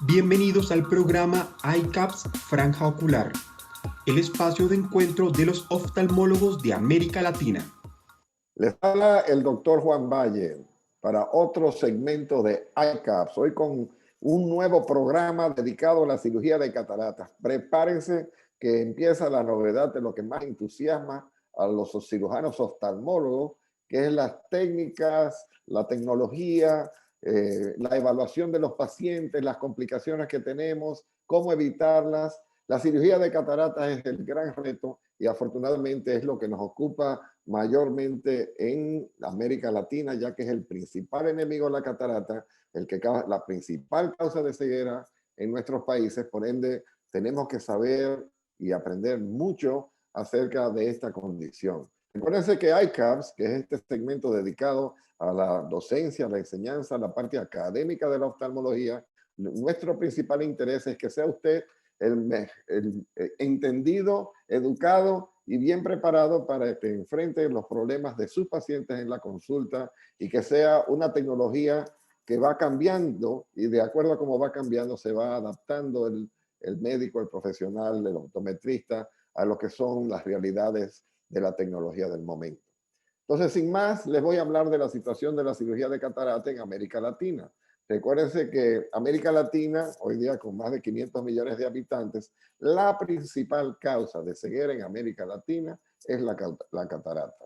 Bienvenidos al programa iCaps Franja Ocular, el espacio de encuentro de los oftalmólogos de América Latina. Les habla el doctor Juan Valle para otro segmento de iCaps, hoy con un nuevo programa dedicado a la cirugía de cataratas. Prepárense que empieza la novedad de lo que más entusiasma a los cirujanos oftalmólogos, que es las técnicas, la tecnología, la evaluación de los pacientes, las complicaciones que tenemos, cómo evitarlas. La cirugía de cataratas es el gran reto y afortunadamente es lo que nos ocupa mayormente en América Latina, ya que es el principal enemigo de la catarata, la principal causa de ceguera en nuestros países. Por ende, tenemos que saber y aprender mucho acerca de esta condición. Recuérdense que iCaps, que es este segmento dedicado a la docencia, a la enseñanza, a la parte académica de la oftalmología, nuestro principal interés es que sea usted el entendido, educado y bien preparado para que enfrente los problemas de sus pacientes en la consulta y que sea una tecnología que va cambiando y de acuerdo a cómo va cambiando se va adaptando el médico, el profesional, el optometrista a lo que son las realidades de la tecnología del momento. Entonces, sin más, les voy a hablar de la situación de la cirugía de catarata en América Latina. Recuérdense que América Latina, hoy día con más de 500 millones de habitantes, la principal causa de ceguera en América Latina es la catarata.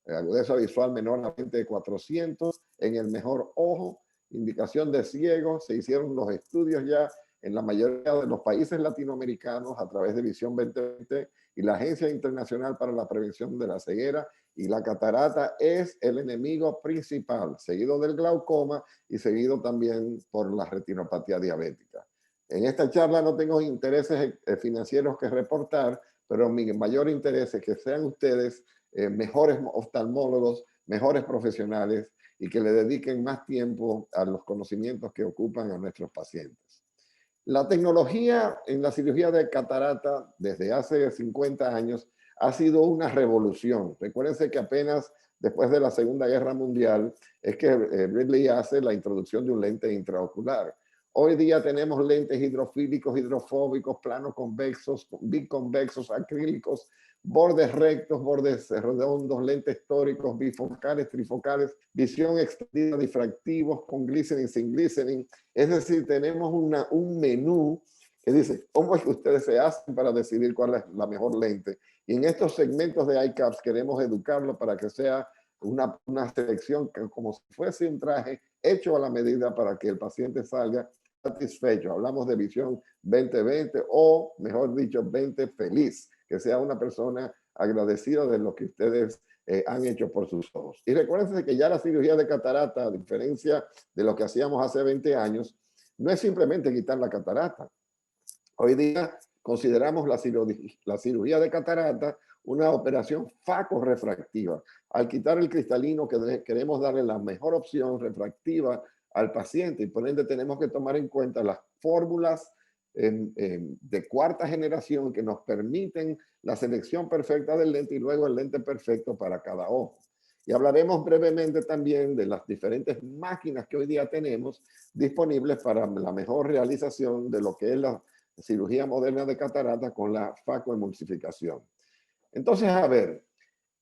Agudeza visual menor a 20 de 400, en el mejor ojo, indicación de ciego. Se hicieron los estudios ya en la mayoría de los países latinoamericanos a través de Visión 2020 y la Agencia Internacional para la Prevención de la Ceguera, y la catarata es el enemigo principal, seguido del glaucoma y seguido también por la retinopatía diabética. En esta charla no tengo intereses financieros que reportar, pero mi mayor interés es que sean ustedes mejores oftalmólogos, mejores profesionales y que le dediquen más tiempo a los conocimientos que ocupan a nuestros pacientes. La tecnología en la cirugía de catarata desde hace 50 años ha sido una revolución. Recuérdense que apenas después de la Segunda Guerra Mundial es que Ridley hace la introducción de un lente intraocular. Hoy día tenemos lentes hidrofílicos, hidrofóbicos, planos convexos, biconvexos, acrílicos, bordes rectos, bordes redondos, lentes tóricos, bifocales, trifocales, visión extendida, difractivos, con glistening, sin glistening. Es decir, tenemos un menú que dice, ¿cómo es que ustedes se hacen para decidir cuál es la mejor lente? Y en estos segmentos de iCaps queremos educarlo para que sea una selección que como si fuese un traje hecho a la medida para que el paciente salga satisfecho. Hablamos de visión 2020 o, mejor dicho, 20 feliz, que sea una persona agradecida de lo que ustedes han hecho por sus ojos. Y recuérdense que ya la cirugía de catarata, a diferencia de lo que hacíamos hace 20 años, no es simplemente quitar la catarata. Hoy día consideramos la cirugía de catarata una operación facorefractiva. Al quitar el cristalino, queremos darle la mejor opción refractiva al paciente y por ende tenemos que tomar en cuenta las fórmulas de cuarta generación que nos permiten la selección perfecta del lente y luego el lente perfecto para cada ojo. Y hablaremos brevemente también de las diferentes máquinas que hoy día tenemos disponibles para la mejor realización de lo que es la cirugía moderna de catarata con la facoemulsificación. Entonces, a ver,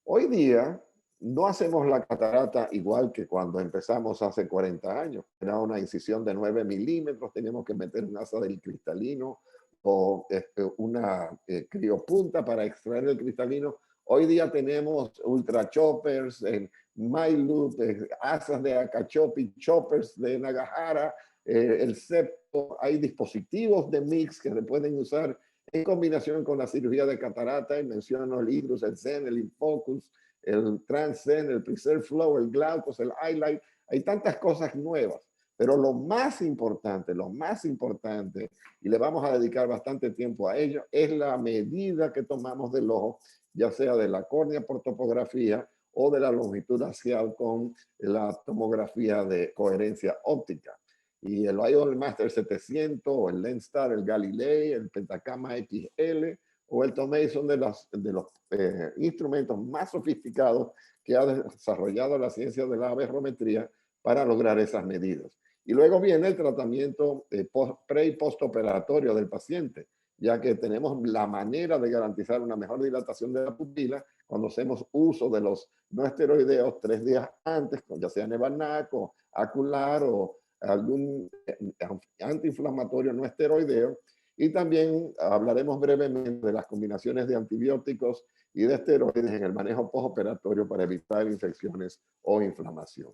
hoy día no hacemos la catarata igual que cuando empezamos hace 40 años. Era una incisión de 9 milímetros, teníamos que meter un asa del cristalino o una criopunta para extraer el cristalino. Hoy día tenemos ultra choppers, MyLoop, asas de Akachopi, choppers de Nagahara, el septo. Hay dispositivos de mix que se pueden usar en combinación con la cirugía de catarata, y menciono el Hydrus, el Zen, el Infocus, el Transcend, el Preserve Flow, el Glaucos, el Highlight. Hay tantas cosas nuevas, pero lo más importante, y le vamos a dedicar bastante tiempo a ello, es la medida que tomamos del ojo, ya sea de la córnea por topografía o de la longitud axial con la tomografía de coherencia óptica. Y el Lion Master 700, o el Lenstar, el Galilei, el Pentacama XL o el Tomei son de los instrumentos más sofisticados que ha desarrollado la ciencia de la aberrometría para lograr esas medidas. Y luego viene el tratamiento pre y postoperatorio del paciente, ya que tenemos la manera de garantizar una mejor dilatación de la pupila cuando hacemos uso de los no esteroideos 3 días antes, ya sea Nevanac o Acular o algún antiinflamatorio no esteroideo. Y también hablaremos brevemente de las combinaciones de antibióticos y de esteroides en el manejo postoperatorio para evitar infecciones o inflamación.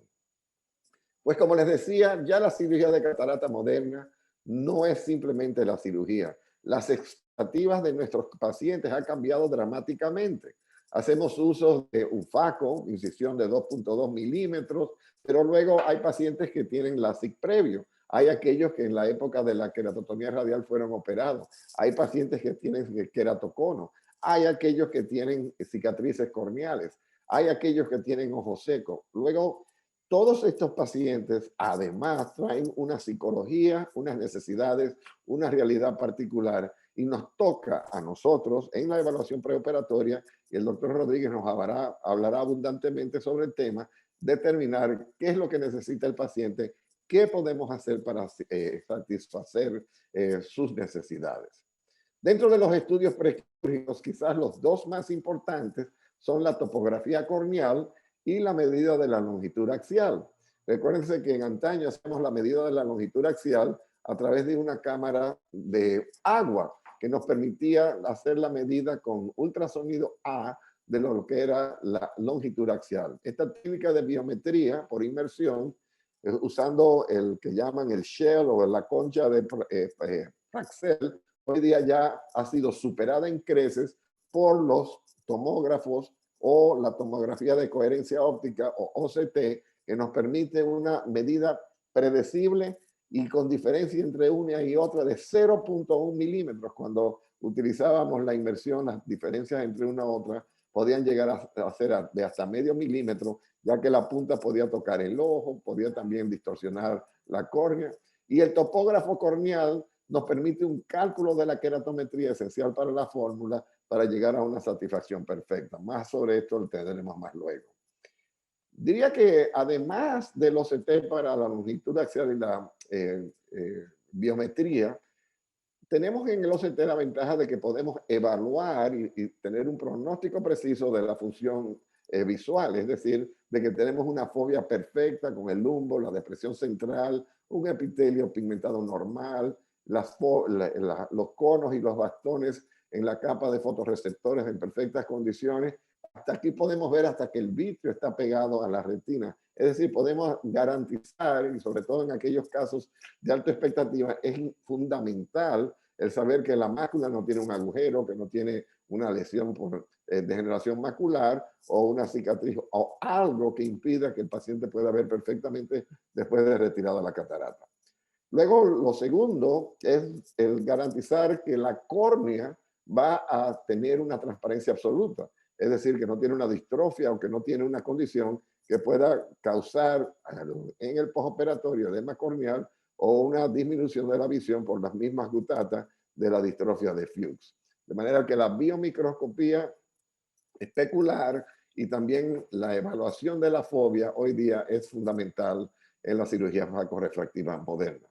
Pues como les decía, ya la cirugía de catarata moderna no es simplemente la cirugía. Las expectativas de nuestros pacientes han cambiado dramáticamente. Hacemos uso de UFACO, incisión de 2.2 milímetros, pero luego hay pacientes que tienen LASIK previo. Hay aquellos que en la época de la queratotomía radial fueron operados. Hay pacientes que tienen queratocono. Hay aquellos que tienen cicatrices corneales. Hay aquellos que tienen ojo seco. Luego, todos estos pacientes además traen una psicología, unas necesidades, una realidad particular y nos toca a nosotros en la evaluación preoperatoria, y el doctor Rodríguez nos hablará abundantemente sobre el tema, determinar qué es lo que necesita el paciente, qué podemos hacer para satisfacer sus necesidades. Dentro de los estudios prequirúrgicos, quizás los dos más importantes son la topografía corneal y la medida de la longitud axial. Recuérdense que en antaño hacemos la medida de la longitud axial a través de una cámara de agua que nos permitía hacer la medida con ultrasonido A de lo que era la longitud axial. Esta técnica de biometría por inmersión, usando el que llaman el shell o la concha de Praxel, hoy día ya ha sido superada en creces por los tomógrafos o la tomografía de coherencia óptica o OCT, que nos permite una medida predecible y con diferencia entre una y otra de 0.1 milímetros. Cuando utilizábamos la inmersión, las diferencias entre una y otra podían llegar a ser de hasta medio milímetro, ya que la punta podía tocar el ojo, podía también distorsionar la córnea. Y el topógrafo corneal nos permite un cálculo de la queratometría esencial para la fórmula para llegar a una satisfacción perfecta. Más sobre esto lo tendremos más luego. Diría que además del OCT para la longitud axial y la biometría, tenemos en el OCT la ventaja de que podemos evaluar y tener un pronóstico preciso de la función visual, es decir, de que tenemos una fobia perfecta con el lumbo, la depresión central, un epitelio pigmentado normal, los conos y los bastones en la capa de fotorreceptores en perfectas condiciones. Hasta aquí podemos ver hasta que el vitrio está pegado a la retina. Es decir, podemos garantizar, y sobre todo en aquellos casos de alta expectativa, es fundamental el saber que la mácula no tiene un agujero, que no tiene una lesión por degeneración macular o una cicatriz o algo que impida que el paciente pueda ver perfectamente después de retirada la catarata. Luego, lo segundo es el garantizar que la córnea va a tener una transparencia absoluta. Es decir, que no tiene una distrofia o que no tiene una condición que pueda causar en el postoperatorio edema corneal o una disminución de la visión por las mismas glutatas de la distrofia de Fuchs. De manera que la biomicroscopía especular y también la evaluación de la fobia hoy día es fundamental en la cirugía facorefractiva moderna.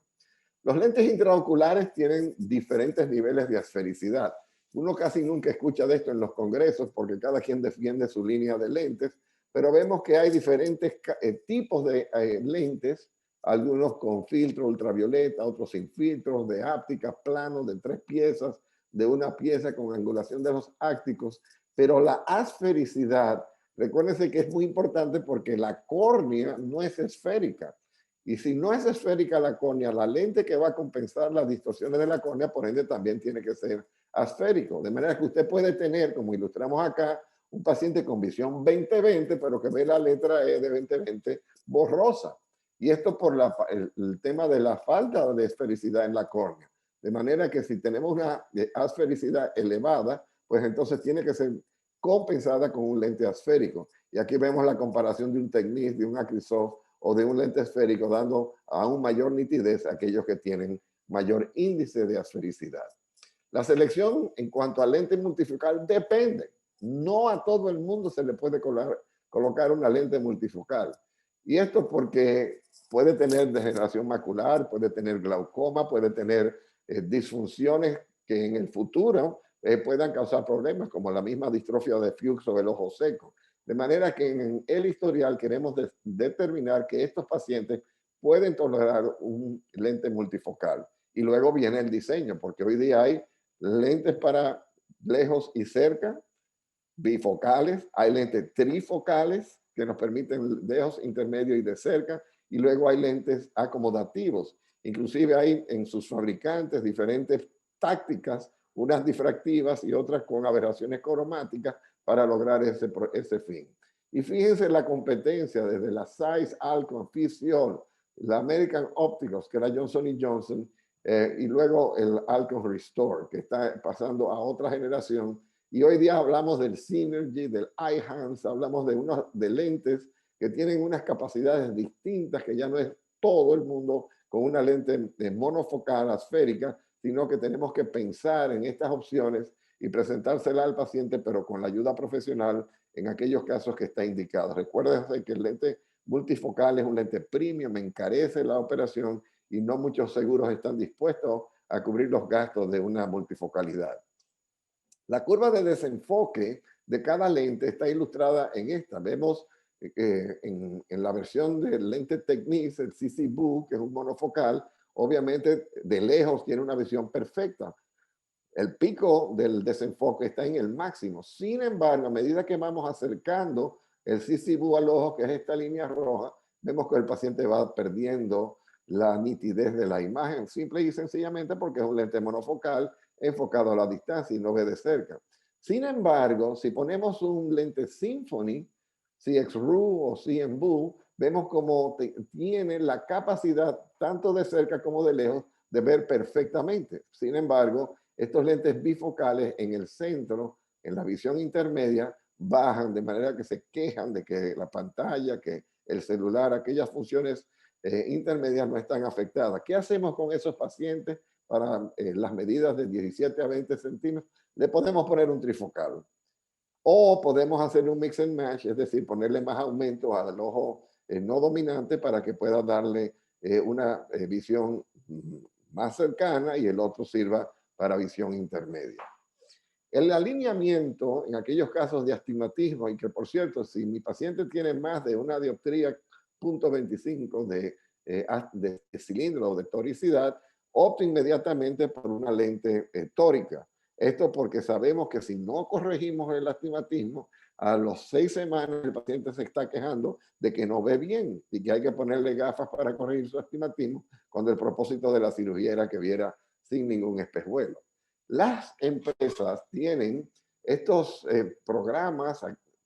Los lentes intraoculares tienen diferentes niveles de asfericidad. Uno casi nunca escucha de esto en los congresos porque cada quien defiende su línea de lentes, pero vemos que hay diferentes tipos de lentes, algunos con filtro ultravioleta, otros sin filtros, de ápticas, planos, de 3 piezas, de una pieza con angulación de los ácticos, pero la asfericidad, recuérdense que es muy importante porque la córnea no es esférica. Y si no es esférica la córnea, la lente que va a compensar las distorsiones de la córnea, por ende, también tiene que ser asférico. De manera que usted puede tener, como ilustramos acá, un paciente con visión 20/20, pero que ve la letra E de 20/20 borrosa. Y esto por el tema de la falta de esfericidad en la córnea. De manera que si tenemos una asfericidad elevada, pues entonces tiene que ser compensada con un lente asférico. Y aquí vemos la comparación de un Tecnis, de un Acrisof o de un lente esférico, dando aún mayor nitidez a aquellos que tienen mayor índice de asfericidad. La selección en cuanto a lente multifocal depende. No a todo el mundo se le puede colocar una lente multifocal. Y esto porque puede tener degeneración macular, puede tener glaucoma, puede tener disfunciones que en el futuro puedan causar problemas como la misma distrofia de Fuchs o el ojo seco. De manera que en el historial queremos determinar que estos pacientes pueden tolerar un lente multifocal. Y luego viene el diseño, porque hoy día hay lentes para lejos y cerca, bifocales, hay lentes trifocales que nos permiten lejos, intermedio y de cerca, y luego hay lentes acomodativos. Inclusive hay en sus fabricantes diferentes tácticas, unas difractivas y otras con aberraciones cromáticas para lograr ese fin. Y fíjense la competencia desde la Zeiss, Alcon, Physiol, la American Opticals, que era Johnson Johnson, y luego el Alcon Restore, que está pasando a otra generación. Y hoy día hablamos del Synergy, del iHands, hablamos de lentes que tienen unas capacidades distintas, que ya no es todo el mundo con una lente monofocal asférica, sino que tenemos que pensar en estas opciones y presentársela al paciente, pero con la ayuda profesional en aquellos casos que está indicado. Recuerden que el lente multifocal es un lente premium, encarece la operación y no muchos seguros están dispuestos a cubrir los gastos de una multifocalidad. La curva de desenfoque de cada lente está ilustrada en esta. Vemos en la versión del lente Technics, el CC-BOO, que es un monofocal, obviamente de lejos tiene una visión perfecta. El pico del desenfoque está en el máximo. Sin embargo, a medida que vamos acercando el CC-BOO al ojo, que es esta línea roja, vemos que el paciente va perdiendo la nitidez de la imagen, simple y sencillamente porque es un lente monofocal enfocado a la distancia y no ve de cerca. Sin embargo, si ponemos un lente Symphony, CX-RU o CM-BOO, vemos como tiene la capacidad, tanto de cerca como de lejos, de ver perfectamente. Sin embargo, estos lentes bifocales en el centro, en la visión intermedia, bajan de manera que se quejan de que la pantalla, que el celular, aquellas funciones intermedias no están afectadas. ¿Qué hacemos con esos pacientes para las medidas de 17 a 20 centímetros? Le podemos poner un trifocal. O podemos hacer un mix and match, es decir, ponerle más aumento al ojo no dominante para que pueda darle una visión más cercana y el otro sirva para visión intermedia. El alineamiento en aquellos casos de astigmatismo, y que por cierto, si mi paciente tiene más de una dioptría 0.25 de cilindro o de toricidad, opto inmediatamente por una lente tórica. Esto porque sabemos que si no corregimos el astigmatismo, a los 6 semanas el paciente se está quejando de que no ve bien y que hay que ponerle gafas para corregir su astigmatismo, cuando el propósito de la cirugía era que viera sin ningún espejuelo. Las empresas tienen estos programas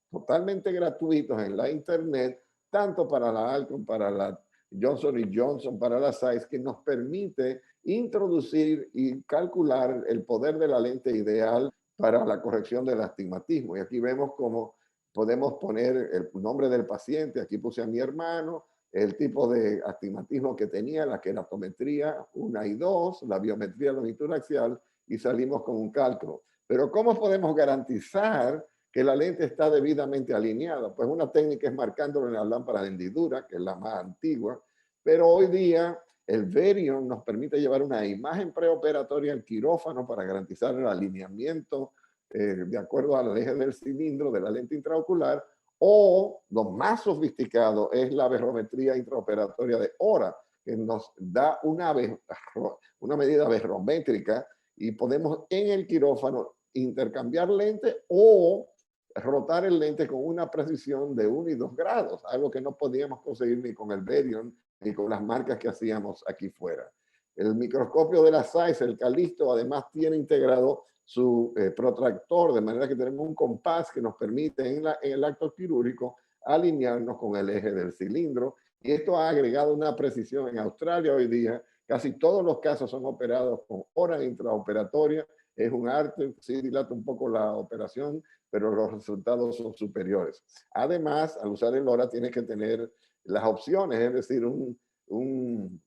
totalmente gratuitos en la internet, tanto para la Alcon, para la Johnson Johnson, para la Zeiss, que nos permite introducir y calcular el poder de la lente ideal para la corrección del astigmatismo. Y aquí vemos cómo podemos poner el nombre del paciente. Aquí puse a mi hermano, el tipo de astigmatismo que tenía, la queratometría 1 y 2, la biometría longitud axial, y salimos con un cálculo. Pero ¿cómo podemos garantizar que la lente está debidamente alineada? Pues una técnica es marcándolo en la lámpara de hendidura, que es la más antigua, pero hoy día el Varian nos permite llevar una imagen preoperatoria al quirófano para garantizar el alineamiento de acuerdo al eje del cilindro de la lente intraocular, o lo más sofisticado es la aberrometría intraoperatoria de hora, que nos da una medida aberrométrica y podemos en el quirófano intercambiar lente o rotar el lente con una precisión de 1 y 2 grados, algo que no podíamos conseguir ni con el Varian ni con las marcas que hacíamos aquí fuera. El microscopio de la Zeiss, el Callisto, además tiene integrado su protractor, de manera que tenemos un compás que nos permite en el acto quirúrgico alinearnos con el eje del cilindro. Y esto ha agregado una precisión en Australia hoy día. Casi todos los casos son operados con hora intraoperatoria. Es un arte, sí dilata un poco la operación, pero los resultados son superiores. Además, al usar el hora tienes que tener las opciones, es decir, un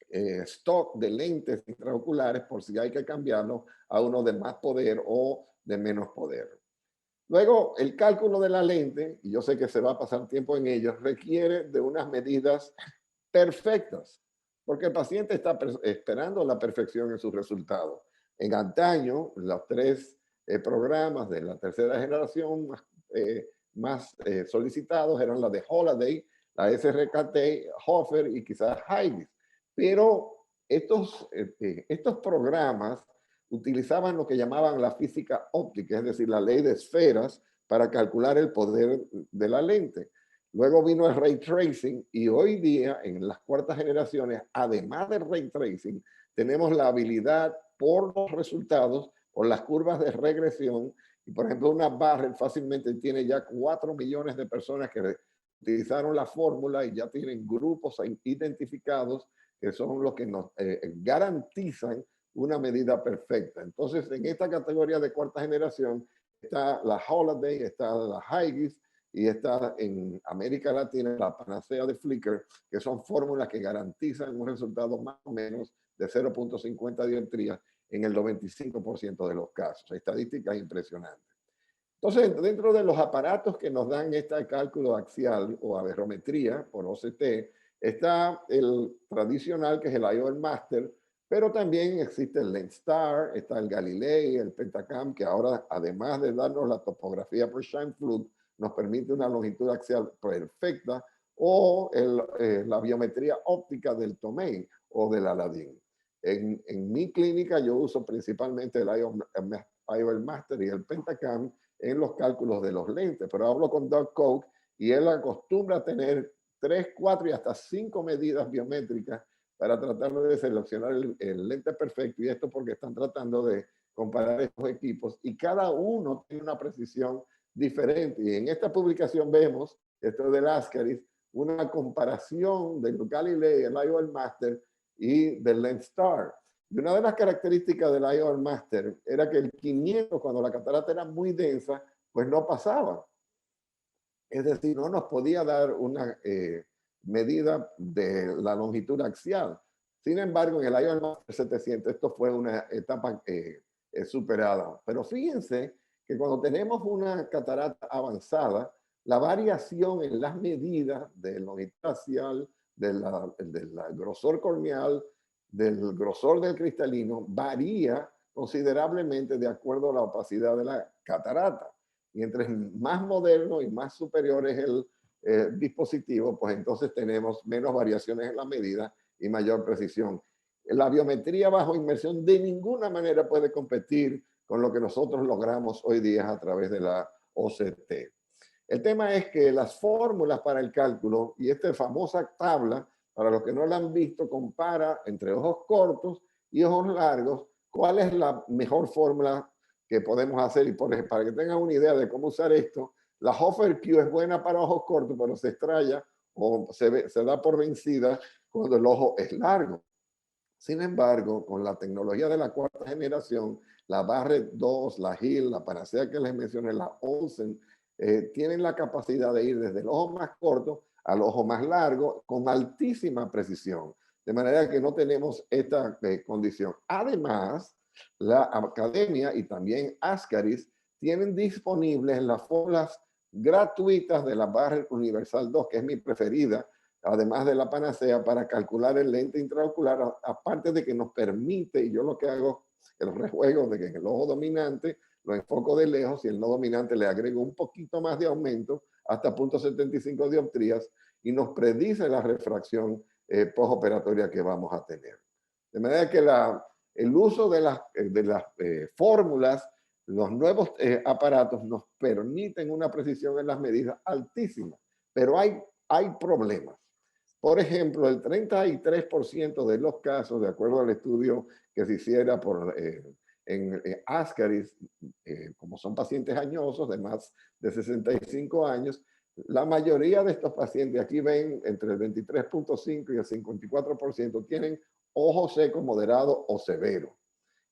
stock de lentes intraoculares por si hay que cambiarlo a uno de más poder o de menos poder. Luego, el cálculo de la lente, y yo sé que se va a pasar tiempo en ello, requiere de unas medidas perfectas, porque el paciente está esperando la perfección en sus resultados. En antaño, los tres programas de la tercera generación más solicitados eran la de Holaday, la SRKT, Hofer y quizás Hyvis. Pero estos programas utilizaban lo que llamaban la física óptica, es decir, la ley de esferas para calcular el poder de la lente. Luego vino el ray tracing y hoy día en las cuartas generaciones, además del ray tracing, tenemos la habilidad por los resultados, por las curvas de regresión. Y por ejemplo, una Barrett fácilmente tiene ya 4 millones de personas que utilizaron la fórmula y ya tienen grupos identificados que son los que nos garantizan una medida perfecta. Entonces, en esta categoría de cuarta generación está la Holaday, está la Hyvis y está en América Latina la panacea de Flickr, que son fórmulas que garantizan un resultado más o menos de 0.50 dioptrías en el 95% de los casos. Estadísticas impresionantes. Entonces, dentro de los aparatos que nos dan este cálculo axial o aberrometría por OCT, está el tradicional, que es el IOL Master, pero también existe el LensStar, está el Galilei, el Pentacam, que ahora, además de darnos la topografía por Scheimpflug, nos permite una longitud axial perfecta, o la biometría óptica del Tomei o del Aladdin. En mi clínica yo uso principalmente el IOL Master y el Pentacam en los cálculos de los lentes, pero hablo con Doug Koch y él acostumbra a tener 3, 4 y hasta 5 medidas biométricas para tratar de seleccionar el lente perfecto, y esto porque están tratando de comparar estos equipos y cada uno tiene una precisión diferente. Y en esta publicación vemos, esto es del Ascaris, una comparación del Galilei, el IOL Master y del LensStar. Y una de las características del IOL Master era que el 500, cuando la catarata era muy densa, pues no pasaba. Es decir, no nos podía dar una medida de la longitud axial. Sin embargo, en el IOL Master 700 esto fue una etapa superada. Pero fíjense que cuando tenemos una catarata avanzada, la variación en las medidas de longitud axial, del grosor corneal, del grosor del cristalino, varía considerablemente de acuerdo a la opacidad de la catarata. Y entre más moderno y más superior es el dispositivo, pues entonces tenemos menos variaciones en la medida y mayor precisión. La biometría bajo inmersión de ninguna manera puede competir con lo que nosotros logramos hoy día a través de la OCT. El tema es que las fórmulas para el cálculo y esta famosa tabla, para los que no la han visto, compara entre ojos cortos y ojos largos cuál es la mejor fórmula que podemos hacer. Y para que tengan una idea de cómo usar esto, la Hofer Q es buena para ojos cortos, pero se estrella o se da por vencida cuando el ojo es largo. Sin embargo, con la tecnología de la cuarta generación, la Barrett 2, la Hill, la panacea que les mencioné, la Olsen, tienen la capacidad de ir desde el ojo más corto al ojo más largo con altísima precisión. De manera que no tenemos esta condición. Además, la Academia y también Ascaris tienen disponibles las fórmulas gratuitas de la Barrett Universal 2, que es mi preferida, además de la panacea, para calcular el lente intraocular, aparte de que nos permite, y yo lo que hago, el rejuego de que en el ojo dominante lo enfoco de lejos y el no dominante le agrego un poquito más de aumento hasta 0.75 dioptrías y nos predice la refracción postoperatoria que vamos a tener. De manera que el uso de las fórmulas, los nuevos aparatos nos permiten una precisión en las medidas altísimas, pero hay problemas. Por ejemplo, el 33% de los casos, de acuerdo al estudio que se hiciera en Ascaris, como son pacientes añosos de más de 65 años, la mayoría de estos pacientes, aquí ven entre el 23.5 y el 54%, tienen ojo seco, moderado o severo.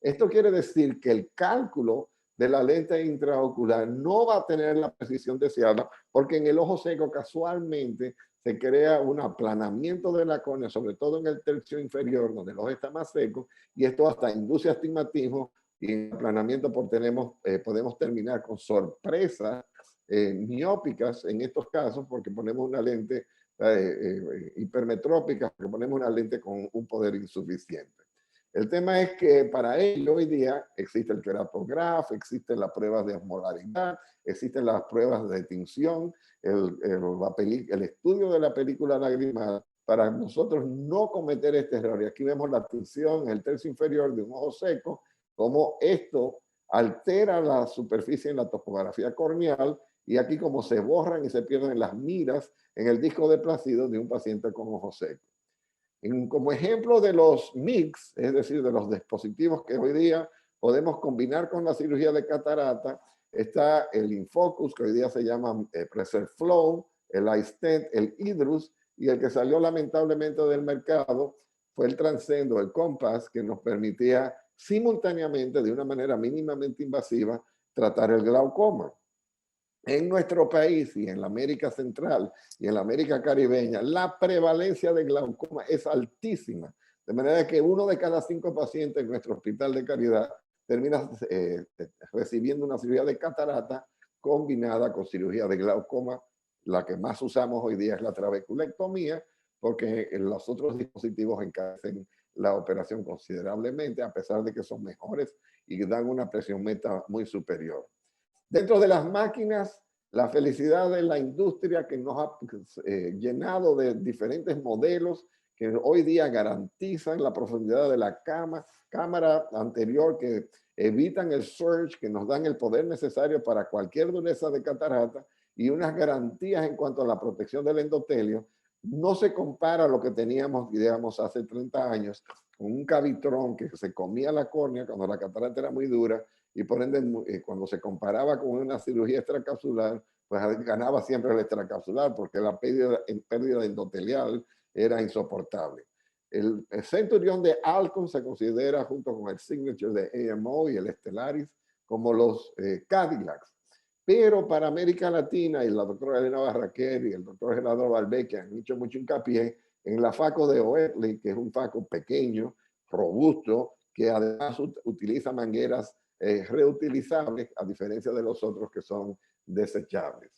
Esto quiere decir que el cálculo de la lente intraocular no va a tener la precisión deseada, porque en el ojo seco casualmente se crea un aplanamiento de la córnea, sobre todo en el tercio inferior, donde el ojo está más seco, y esto hasta induce astigmatismo y en aplanamiento podemos terminar con sorpresas miópicas en estos casos porque ponemos una lente hipermetrópica, porque ponemos una lente con un poder insuficiente. El tema es que para ello hoy día existe el queratograph, existen las pruebas de osmolaridad, existen las pruebas de tinción, el estudio de la película lagrimal para nosotros no cometer este error. Y aquí vemos la tinción en el tercio inferior de un ojo seco, como esto altera la superficie en la topografía corneal y aquí como se borran y se pierden las miras en el disco de Placido de un paciente con ojo seco. Como ejemplo de los MIGS, es decir, de los dispositivos que hoy día podemos combinar con la cirugía de catarata, está el Infocus, que hoy día se llama PreserFlow, el iStent, el Hydrus, y el que salió lamentablemente del mercado fue el Transcendo, el Compass, que nos permitía simultáneamente, de una manera mínimamente invasiva, tratar el glaucoma. En nuestro país y en la América Central y en la América Caribeña, la prevalencia de glaucoma es altísima. De manera que 1 de cada 5 pacientes en nuestro hospital de caridad termina recibiendo una cirugía de catarata combinada con cirugía de glaucoma. La que más usamos hoy día es la trabeculectomía, porque los otros dispositivos encarecen la operación considerablemente, a pesar de que son mejores y dan una presión meta muy superior. Dentro de las máquinas, la felicidad de la industria que nos ha llenado de diferentes modelos que hoy día garantizan la profundidad de la cámara anterior, que evitan el surge, que nos dan el poder necesario para cualquier dureza de catarata y unas garantías en cuanto a la protección del endotelio. No se compara a lo que teníamos, digamos, hace 30 años, con un cavitrón que se comía la córnea cuando la catarata era muy dura, y por ende, cuando se comparaba con una cirugía extracapsular, pues ganaba siempre el extracapsular porque la pérdida endotelial era insoportable. El Centurion de Alcon se considera, junto con el Signature de AMO y el Stellaris, como los Cadillacs. Pero para América Latina, y la doctora Elena Barraquer y el doctor Gerardo Balbeque han hecho mucho hincapié en la FACO de Oertli, que es un FACO pequeño, robusto, que además utiliza mangueras reutilizables, a diferencia de los otros que son desechables.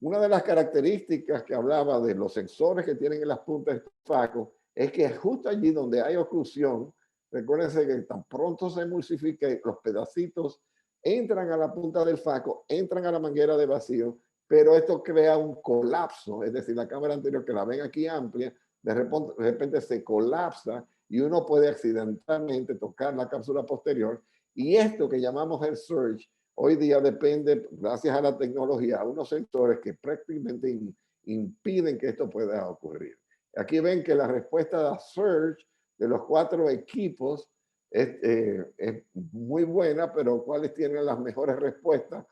Una de las características que hablaba de los sensores que tienen en las puntas de FACO es que justo allí donde hay oclusión, recuérdense que tan pronto se emulsifique, los pedacitos entran a la punta del FACO, entran a la manguera de vacío, pero esto crea un colapso, es decir, la cámara anterior que la ven aquí amplia, de repente se colapsa y uno puede accidentalmente tocar la cápsula posterior. Y esto que llamamos el surge, hoy día depende, gracias a la tecnología, a unos sensores que prácticamente impiden que esto pueda ocurrir. Aquí ven que la respuesta a surge de los 4 equipos es muy buena, pero ¿cuáles tienen las mejores respuestas?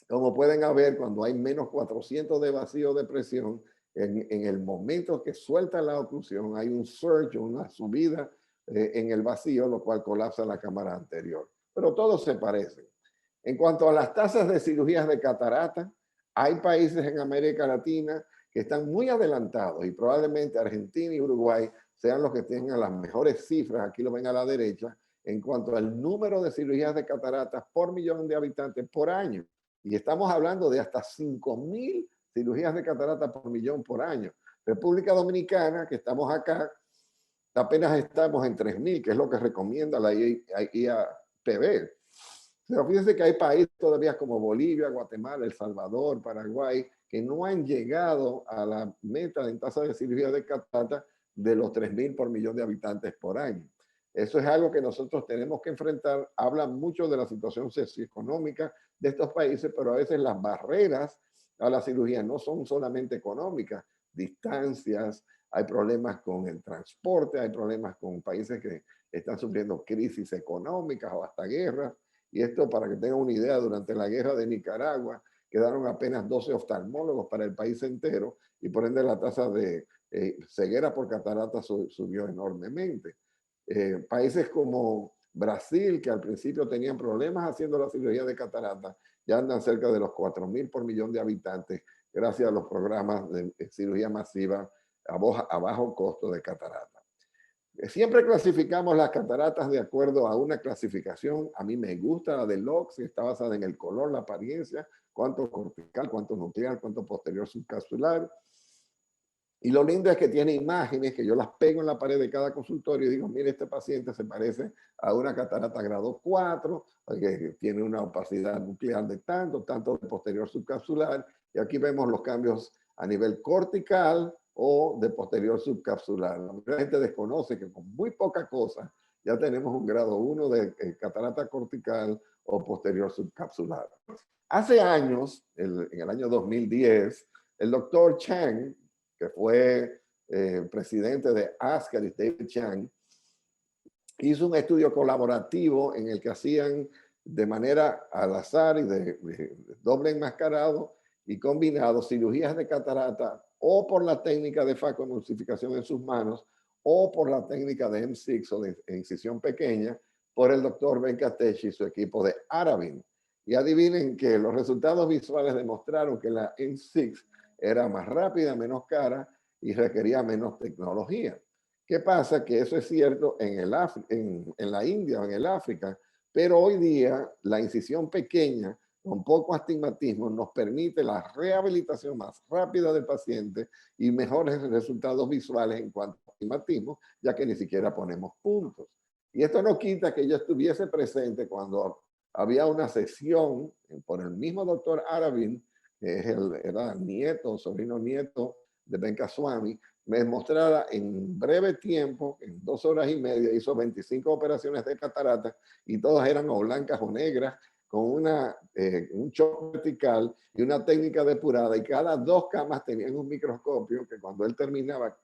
Como pueden ver, cuando hay menos 400 de vacío de presión, en el momento que suelta la oclusión, hay un surge, una subida en el vacío, lo cual colapsa la cámara anterior. Pero todos se parecen. En cuanto a las tasas de cirugías de catarata, hay países en América Latina que están muy adelantados y probablemente Argentina y Uruguay sean los que tengan las mejores cifras, aquí lo ven a la derecha, en cuanto al número de cirugías de cataratas por millón de habitantes por año. Y estamos hablando de hasta 5.000 cirugías de catarata por millón por año. República Dominicana, que estamos acá, apenas estamos en 3.000, que es lo que recomienda la IAPB. Pero fíjense que hay países todavía como Bolivia, Guatemala, El Salvador, Paraguay, que no han llegado a la meta en tasa de cirugía de catarata de los 3.000 por millón de habitantes por año. Eso es algo que nosotros tenemos que enfrentar. Habla mucho de la situación socioeconómica de estos países, pero a veces las barreras a la cirugía no son solamente económicas, distancias, hay problemas con el transporte, hay problemas con países que están sufriendo crisis económicas o hasta guerras. Y esto, para que tengan una idea, durante la guerra de Nicaragua quedaron apenas 12 oftalmólogos para el país entero y por ende la tasa de ceguera por catarata subió enormemente. Países como Brasil, que al principio tenían problemas haciendo la cirugía de catarata, ya andan cerca de los 4.000 por millón de habitantes gracias a los programas de cirugía masiva a bajo costo de catarata. Siempre clasificamos las cataratas de acuerdo a una clasificación. A mí me gusta la de Lux, que está basada en el color, la apariencia, cuánto cortical, cuánto nuclear, cuánto posterior subcapsular. Y lo lindo es que tiene imágenes que yo las pego en la pared de cada consultorio y digo, mire, este paciente se parece a una catarata grado 4, que tiene una opacidad nuclear de tanto, tanto de posterior subcapsular. Y aquí vemos los cambios a nivel cortical o de posterior subcapsular. La gente desconoce que con muy poca cosa ya tenemos un grado 1 de catarata cortical o posterior subcapsular. Hace años, en el año 2010, el doctor Chang, que fue presidente de Ascaris, David Chang, hizo un estudio colaborativo en el que hacían de manera al azar y de doble enmascarado y combinado cirugías de catarata o por la técnica de facoemulsificación en sus manos o por la técnica de M6 o de incisión pequeña por el doctor Venkatesh y su equipo de Arabin. Y adivinen que los resultados visuales demostraron que la M6 era más rápida, menos cara y requería menos tecnología. ¿Qué pasa? Que eso es cierto en la India o en el África, pero hoy día la incisión pequeña con poco astigmatismo nos permite la rehabilitación más rápida del paciente y mejores resultados visuales en cuanto a astigmatismo, ya que ni siquiera ponemos puntos. Y esto no quita que yo estuviese presente cuando había una sesión por el mismo doctor Arabin, que era nieto, sobrino nieto de Venkaswamy, me mostrara en breve tiempo, en 2 horas y media, hizo 25 operaciones de catarata y todas eran o blancas o negras, con un shock vertical y una técnica depurada, y cada 2 camas tenían un microscopio que cuando él terminaba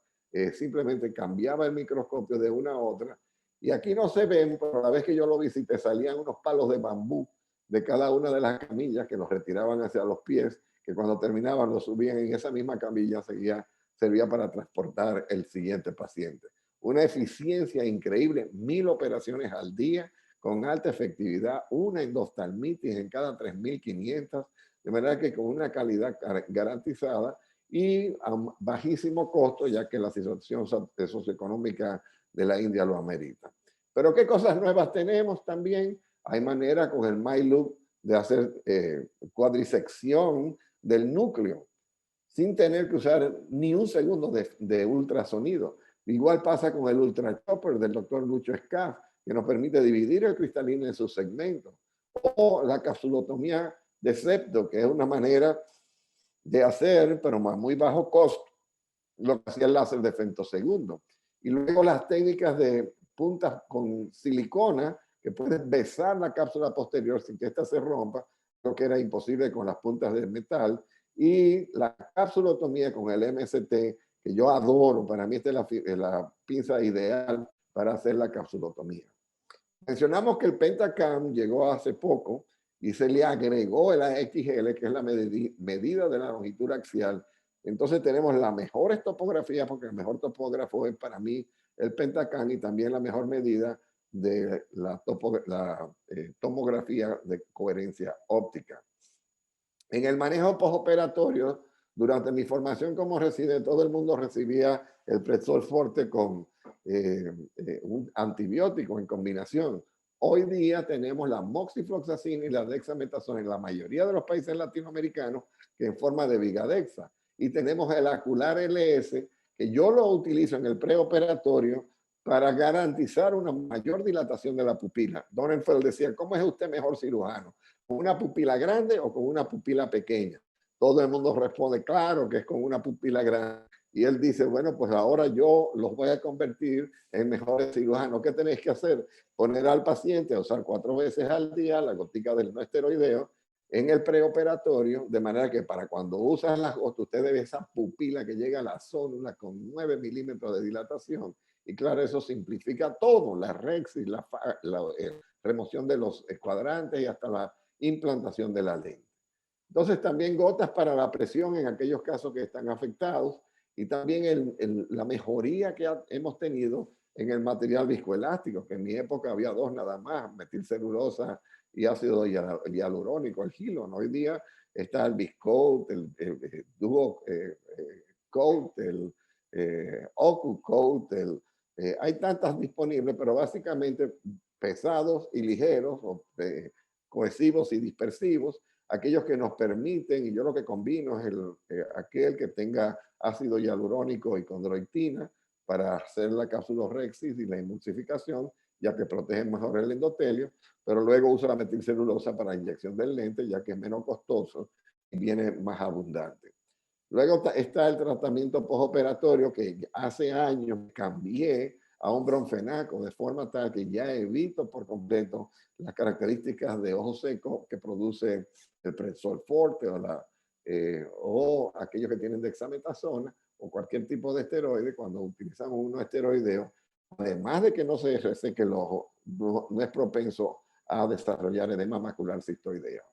simplemente cambiaba el microscopio de una a otra. Y aquí no se ven, pero a la vez que yo lo visité salían unos palos de bambú de cada una de las camillas que los retiraban hacia los pies, que cuando terminaban los subían en esa misma camilla, servía para transportar el siguiente paciente. Una eficiencia increíble, 1000 operaciones al día, con alta efectividad, una endoftalmitis en cada 3500, de manera que con una calidad garantizada y a bajísimo costo, ya que la situación socioeconómica de la India lo amerita. Pero ¿qué cosas nuevas tenemos también? Hay manera con el MyLoop de hacer cuadrisección del núcleo sin tener que usar ni un segundo de ultrasonido. Igual pasa con el Ultra Chopper del doctor Lucho Scaff, que nos permite dividir el cristalino en sus segmentos. O la capsulotomía de septo, que es una manera de hacer, pero a muy bajo costo, lo que hacía el láser de femtosegundo. Y luego las técnicas de puntas con silicona, que puedes besar la cápsula posterior sin que ésta se rompa, lo que era imposible con las puntas de metal. Y la capsulotomía con el MST, que yo adoro, para mí esta es la pinza ideal para hacer la capsulotomía. Mencionamos que el Pentacam llegó hace poco y se le agregó el AXL, que es la medida de la longitud axial. Entonces tenemos las mejores topografías, porque el mejor topógrafo es para mí el Pentacam, y también la mejor medida de la tomografía de coherencia óptica. En el manejo postoperatorio, durante mi formación como residente, todo el mundo recibía el Prexol Forte con un antibiótico en combinación. Hoy día tenemos la moxifloxacina y la dexametasona en la mayoría de los países latinoamericanos, que en forma de Vigadexa. Y tenemos el Acular LS, que yo lo utilizo en el preoperatorio para garantizar una mayor dilatación de la pupila. Donenfeld decía, ¿cómo es usted mejor cirujano? ¿Con una pupila grande o con una pupila pequeña? Todo el mundo responde, claro que es con una pupila grande. Y él dice, bueno, pues ahora yo los voy a convertir en mejores cirujanos. ¿Qué tenéis que hacer? Poner al paciente a usar 4 veces al día la gotica del no esteroideo en el preoperatorio, de manera que para cuando usas las gotas, usted debe esa pupila que llega a la zónula con 9 milímetros de dilatación. Y claro, eso simplifica todo, la rexis, la remoción de los cuadrantes y hasta la implantación de la lente. Entonces también gotas para la presión en aquellos casos que están afectados, y también la mejoría que hemos tenido en el material viscoelástico, que en mi época había 2 nada más, metilcelulosa y ácido hialurónico, el Hilon. Hoy día está el Viscoat, el Duo Coat, el OcuCoat, el Hay tantas disponibles, pero básicamente pesados y ligeros, o cohesivos y dispersivos, aquellos que nos permiten, y yo lo que combino es aquel que tenga ácido hialurónico y condroitina para hacer la capsulorhexis y la emulsificación, ya que protegen mejor el endotelio, pero luego uso la metilcelulosa para inyección del lente, ya que es menos costoso y viene más abundante. Luego está el tratamiento postoperatorio, que hace años cambié a un bromfenaco de forma tal que ya evito por completo las características de ojo seco que produce el Prednisol Forte o aquellos que tienen dexametasona o cualquier tipo de esteroide. Cuando utilizamos unos esteroideos, además de que no se reseque el ojo, no es propenso a desarrollar edema macular cistoideo.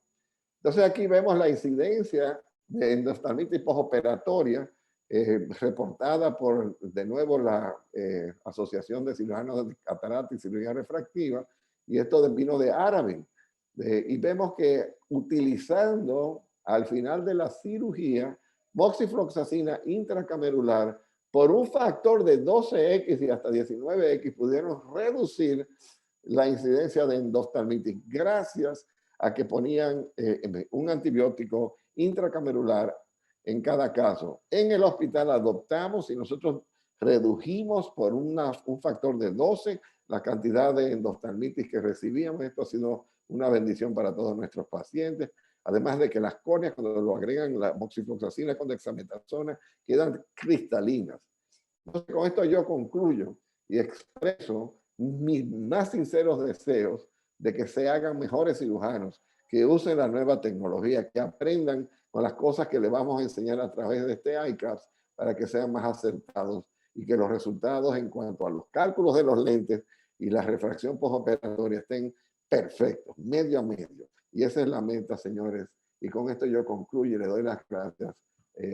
Entonces aquí vemos la incidencia de endoftalmitis postoperatoria reportada por, de nuevo, la Asociación de Cirujanos de Catarata y Cirugía Refractiva, y esto vino de Arabin. Y vemos que utilizando al final de la cirugía moxifloxacina intracamerular por un factor de 12x y hasta 19x pudieron reducir la incidencia de endoftalmitis gracias a que ponían un antibiótico intracamerular en cada caso. En el hospital adoptamos y nosotros redujimos por un factor de 12 la cantidad de endoftalmitis que recibíamos. Esto ha sido una bendición para todos nuestros pacientes. Además de que las córneas, cuando lo agregan la moxifloxacina con dexametasona, quedan cristalinas. Entonces, con esto yo concluyo y expreso mis más sinceros deseos de que se hagan mejores cirujanos, que usen la nueva tecnología, que aprendan con las cosas que le vamos a enseñar a través de este ICAPS para que sean más acertados y que los resultados en cuanto a los cálculos de los lentes y la refracción postoperatoria estén perfectos, medio a medio. Y esa es la meta, señores. Y con esto yo concluyo y le doy las gracias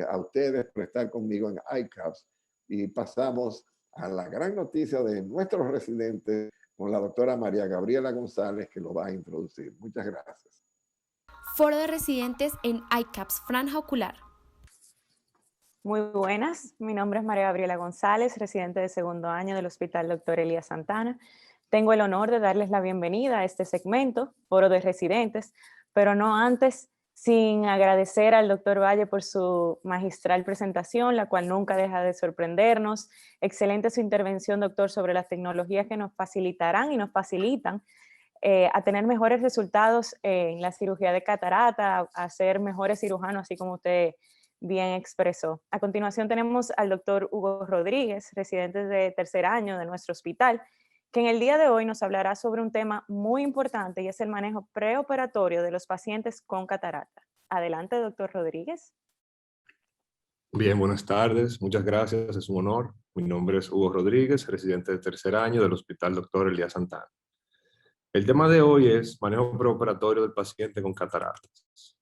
a ustedes por estar conmigo en ICAPS. Y pasamos a la gran noticia de nuestros residentes con la doctora María Gabriela González, que lo va a introducir. Muchas gracias. Foro de residentes en ICAPS, franja ocular. Muy buenas, mi nombre es María Gabriela González, residente de segundo año del Hospital Dr. Elías Santana. Tengo el honor de darles la bienvenida a este segmento, Foro de Residentes, pero no antes sin agradecer al Dr. Valle por su magistral presentación, la cual nunca deja de sorprendernos. Excelente su intervención, doctor, sobre las tecnologías que nos facilitarán y nos facilitan a tener mejores resultados en la cirugía de catarata, a ser mejores cirujanos, así como usted bien expresó. A continuación tenemos al doctor Hugo Rodríguez, residente de tercer año de nuestro hospital, que en el día de hoy nos hablará sobre un tema muy importante y es el manejo preoperatorio de los pacientes con catarata. Adelante, doctor Rodríguez. Bien, buenas tardes, muchas gracias, es un honor. Mi nombre es Hugo Rodríguez, residente de tercer año del Hospital Dr. Elías Santana. El tema de hoy es manejo preoperatorio del paciente con cataratas.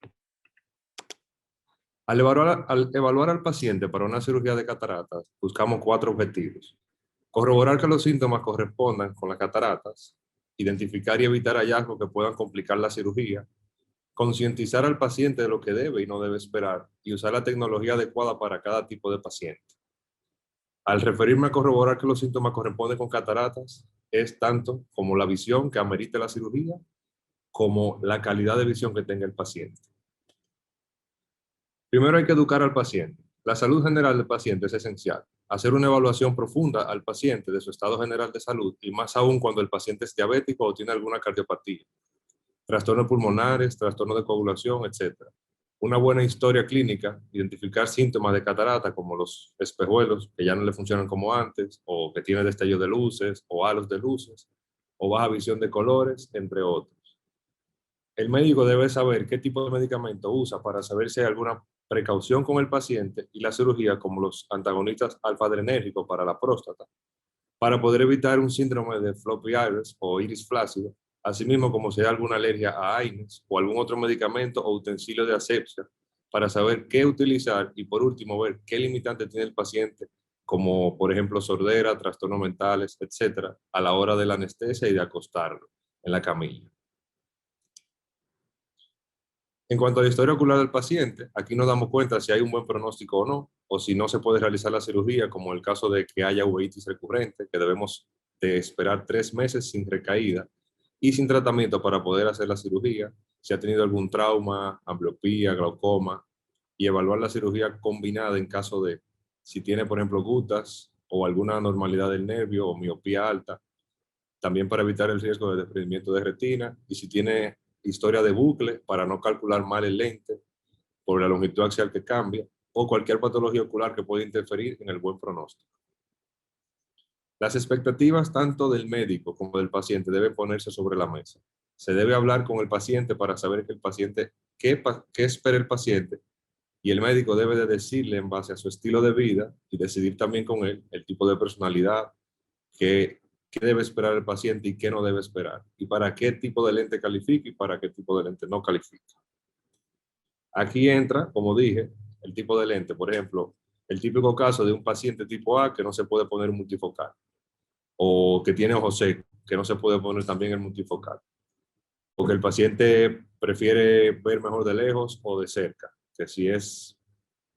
Al evaluar al paciente para una cirugía de cataratas, buscamos 4 objetivos. Corroborar que los síntomas correspondan con las cataratas, identificar y evitar hallazgos que puedan complicar la cirugía, concientizar al paciente de lo que debe y no debe esperar, y usar la tecnología adecuada para cada tipo de paciente. Al referirme a corroborar que los síntomas corresponden con cataratas, es tanto como la visión que amerite la cirugía, como la calidad de visión que tenga el paciente. Primero hay que educar al paciente. La salud general del paciente es esencial. Hacer una evaluación profunda al paciente de su estado general de salud, y más aún cuando el paciente es diabético o tiene alguna cardiopatía, trastornos pulmonares, trastornos de coagulación, etc. Una buena historia clínica, identificar síntomas de catarata como los espejuelos que ya no le funcionan como antes, o que tiene destello de luces, o halos de luces, o baja visión de colores, entre otros. El médico debe saber qué tipo de medicamento usa para saber si hay alguna precaución con el paciente, y la cirugía, como los antagonistas alfa-adrenérgicos para la próstata, para poder evitar un síndrome de floppy iris o iris flácido, asimismo como si hay alguna alergia a AINES o algún otro medicamento o utensilio de asepsia, para saber qué utilizar, y por último ver qué limitante tiene el paciente, como por ejemplo sordera, trastornos mentales, etcétera, a la hora de la anestesia y de acostarlo en la camilla. En cuanto a la historia ocular del paciente, aquí nos damos cuenta si hay un buen pronóstico o no, o si no se puede realizar la cirugía, como en el caso de que haya uveitis recurrente, que debemos de esperar 3 meses sin recaída y sin tratamiento para poder hacer la cirugía, si ha tenido algún trauma, ambliopía, glaucoma, y evaluar la cirugía combinada en caso de si tiene, por ejemplo, gutas o alguna anormalidad del nervio o miopía alta, también para evitar el riesgo de desprendimiento de retina, y si tiene historia de bucle para no calcular mal el lente por la longitud axial que cambia, o cualquier patología ocular que pueda interferir en el buen pronóstico. Las expectativas tanto del médico como del paciente deben ponerse sobre la mesa. Se debe hablar con el paciente para saber que el paciente, qué espera el paciente, y el médico debe de decirle en base a su estilo de vida y decidir también con él el tipo de personalidad, qué debe esperar el paciente y qué no debe esperar, y para qué tipo de lente califica y para qué tipo de lente no califica. Aquí entra, como dije, el tipo de lente. Por ejemplo, el típico caso de un paciente tipo A que no se puede poner multifocal, o que tiene ojo seco, que no se puede poner también el multifocal, o que el paciente prefiere ver mejor de lejos o de cerca, que si es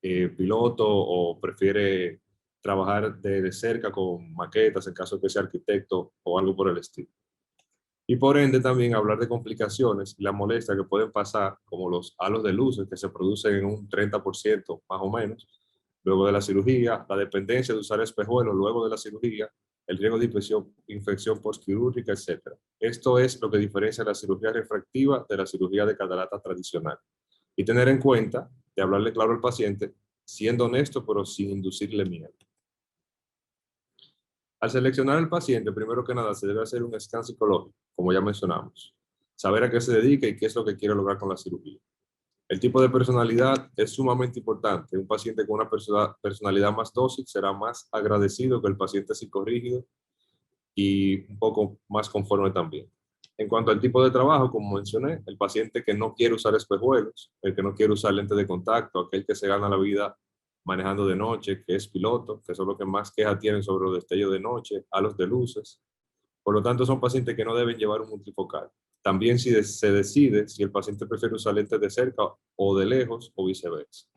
piloto o prefiere trabajar de cerca con maquetas en caso de que sea arquitecto o algo por el estilo. Y por ende también hablar de complicaciones y la molestia que pueden pasar, como los halos de luces que se producen en un 30% más o menos luego de la cirugía, la dependencia de usar espejuelos luego de la cirugía, el riesgo de infección postquirúrgica, etc. Esto es lo que diferencia la cirugía refractiva de la cirugía de catarata tradicional. Y tener en cuenta de hablarle claro al paciente, siendo honesto pero sin inducirle miedo. Al seleccionar al paciente, primero que nada, se debe hacer un scan psicológico, como ya mencionamos. Saber a qué se dedica y qué es lo que quiere lograr con la cirugía. El tipo de personalidad es sumamente importante. Un paciente con una personalidad más dócil será más agradecido que el paciente psicorrígido y un poco más conforme también. En cuanto al tipo de trabajo, como mencioné, el paciente que no quiere usar espejuelos, el que no quiere usar lentes de contacto, aquel que se gana la vida manejando de noche, que es piloto, que son los que más quejas tienen sobre los destellos de noche, halos de luces. Por lo tanto, son pacientes que no deben llevar un multifocal. También si se decide si el paciente prefiere usar lentes de cerca o de lejos o viceversa.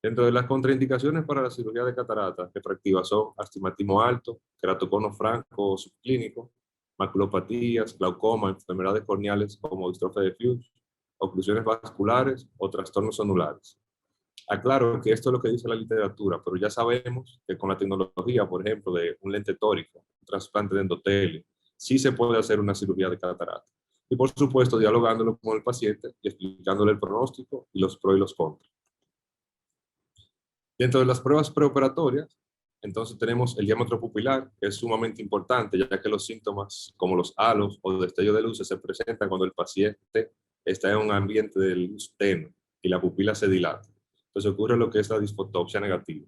Dentro de las contraindicaciones para la cirugía de cataratas refractivas son astigmatismo alto, keratocono franco o subclínico, maculopatías, glaucoma, enfermedades corneales como distrofia de Fuchs, oclusiones vasculares o trastornos zonulares. Aclaro que esto es lo que dice la literatura, pero ya sabemos que con la tecnología, por ejemplo, de un lente tórico, un trasplante de endotelio, sí se puede hacer una cirugía de catarata. Y por supuesto, dialogándolo con el paciente y explicándole el pronóstico y los pros y los contras. Dentro de las pruebas preoperatorias, entonces tenemos el diámetro pupilar, que es sumamente importante, ya que los síntomas como los halos o destello de luces se presentan cuando el paciente está en un ambiente de luz tenue y la pupila se dilata. Entonces ocurre lo que es la disfotopsia negativa.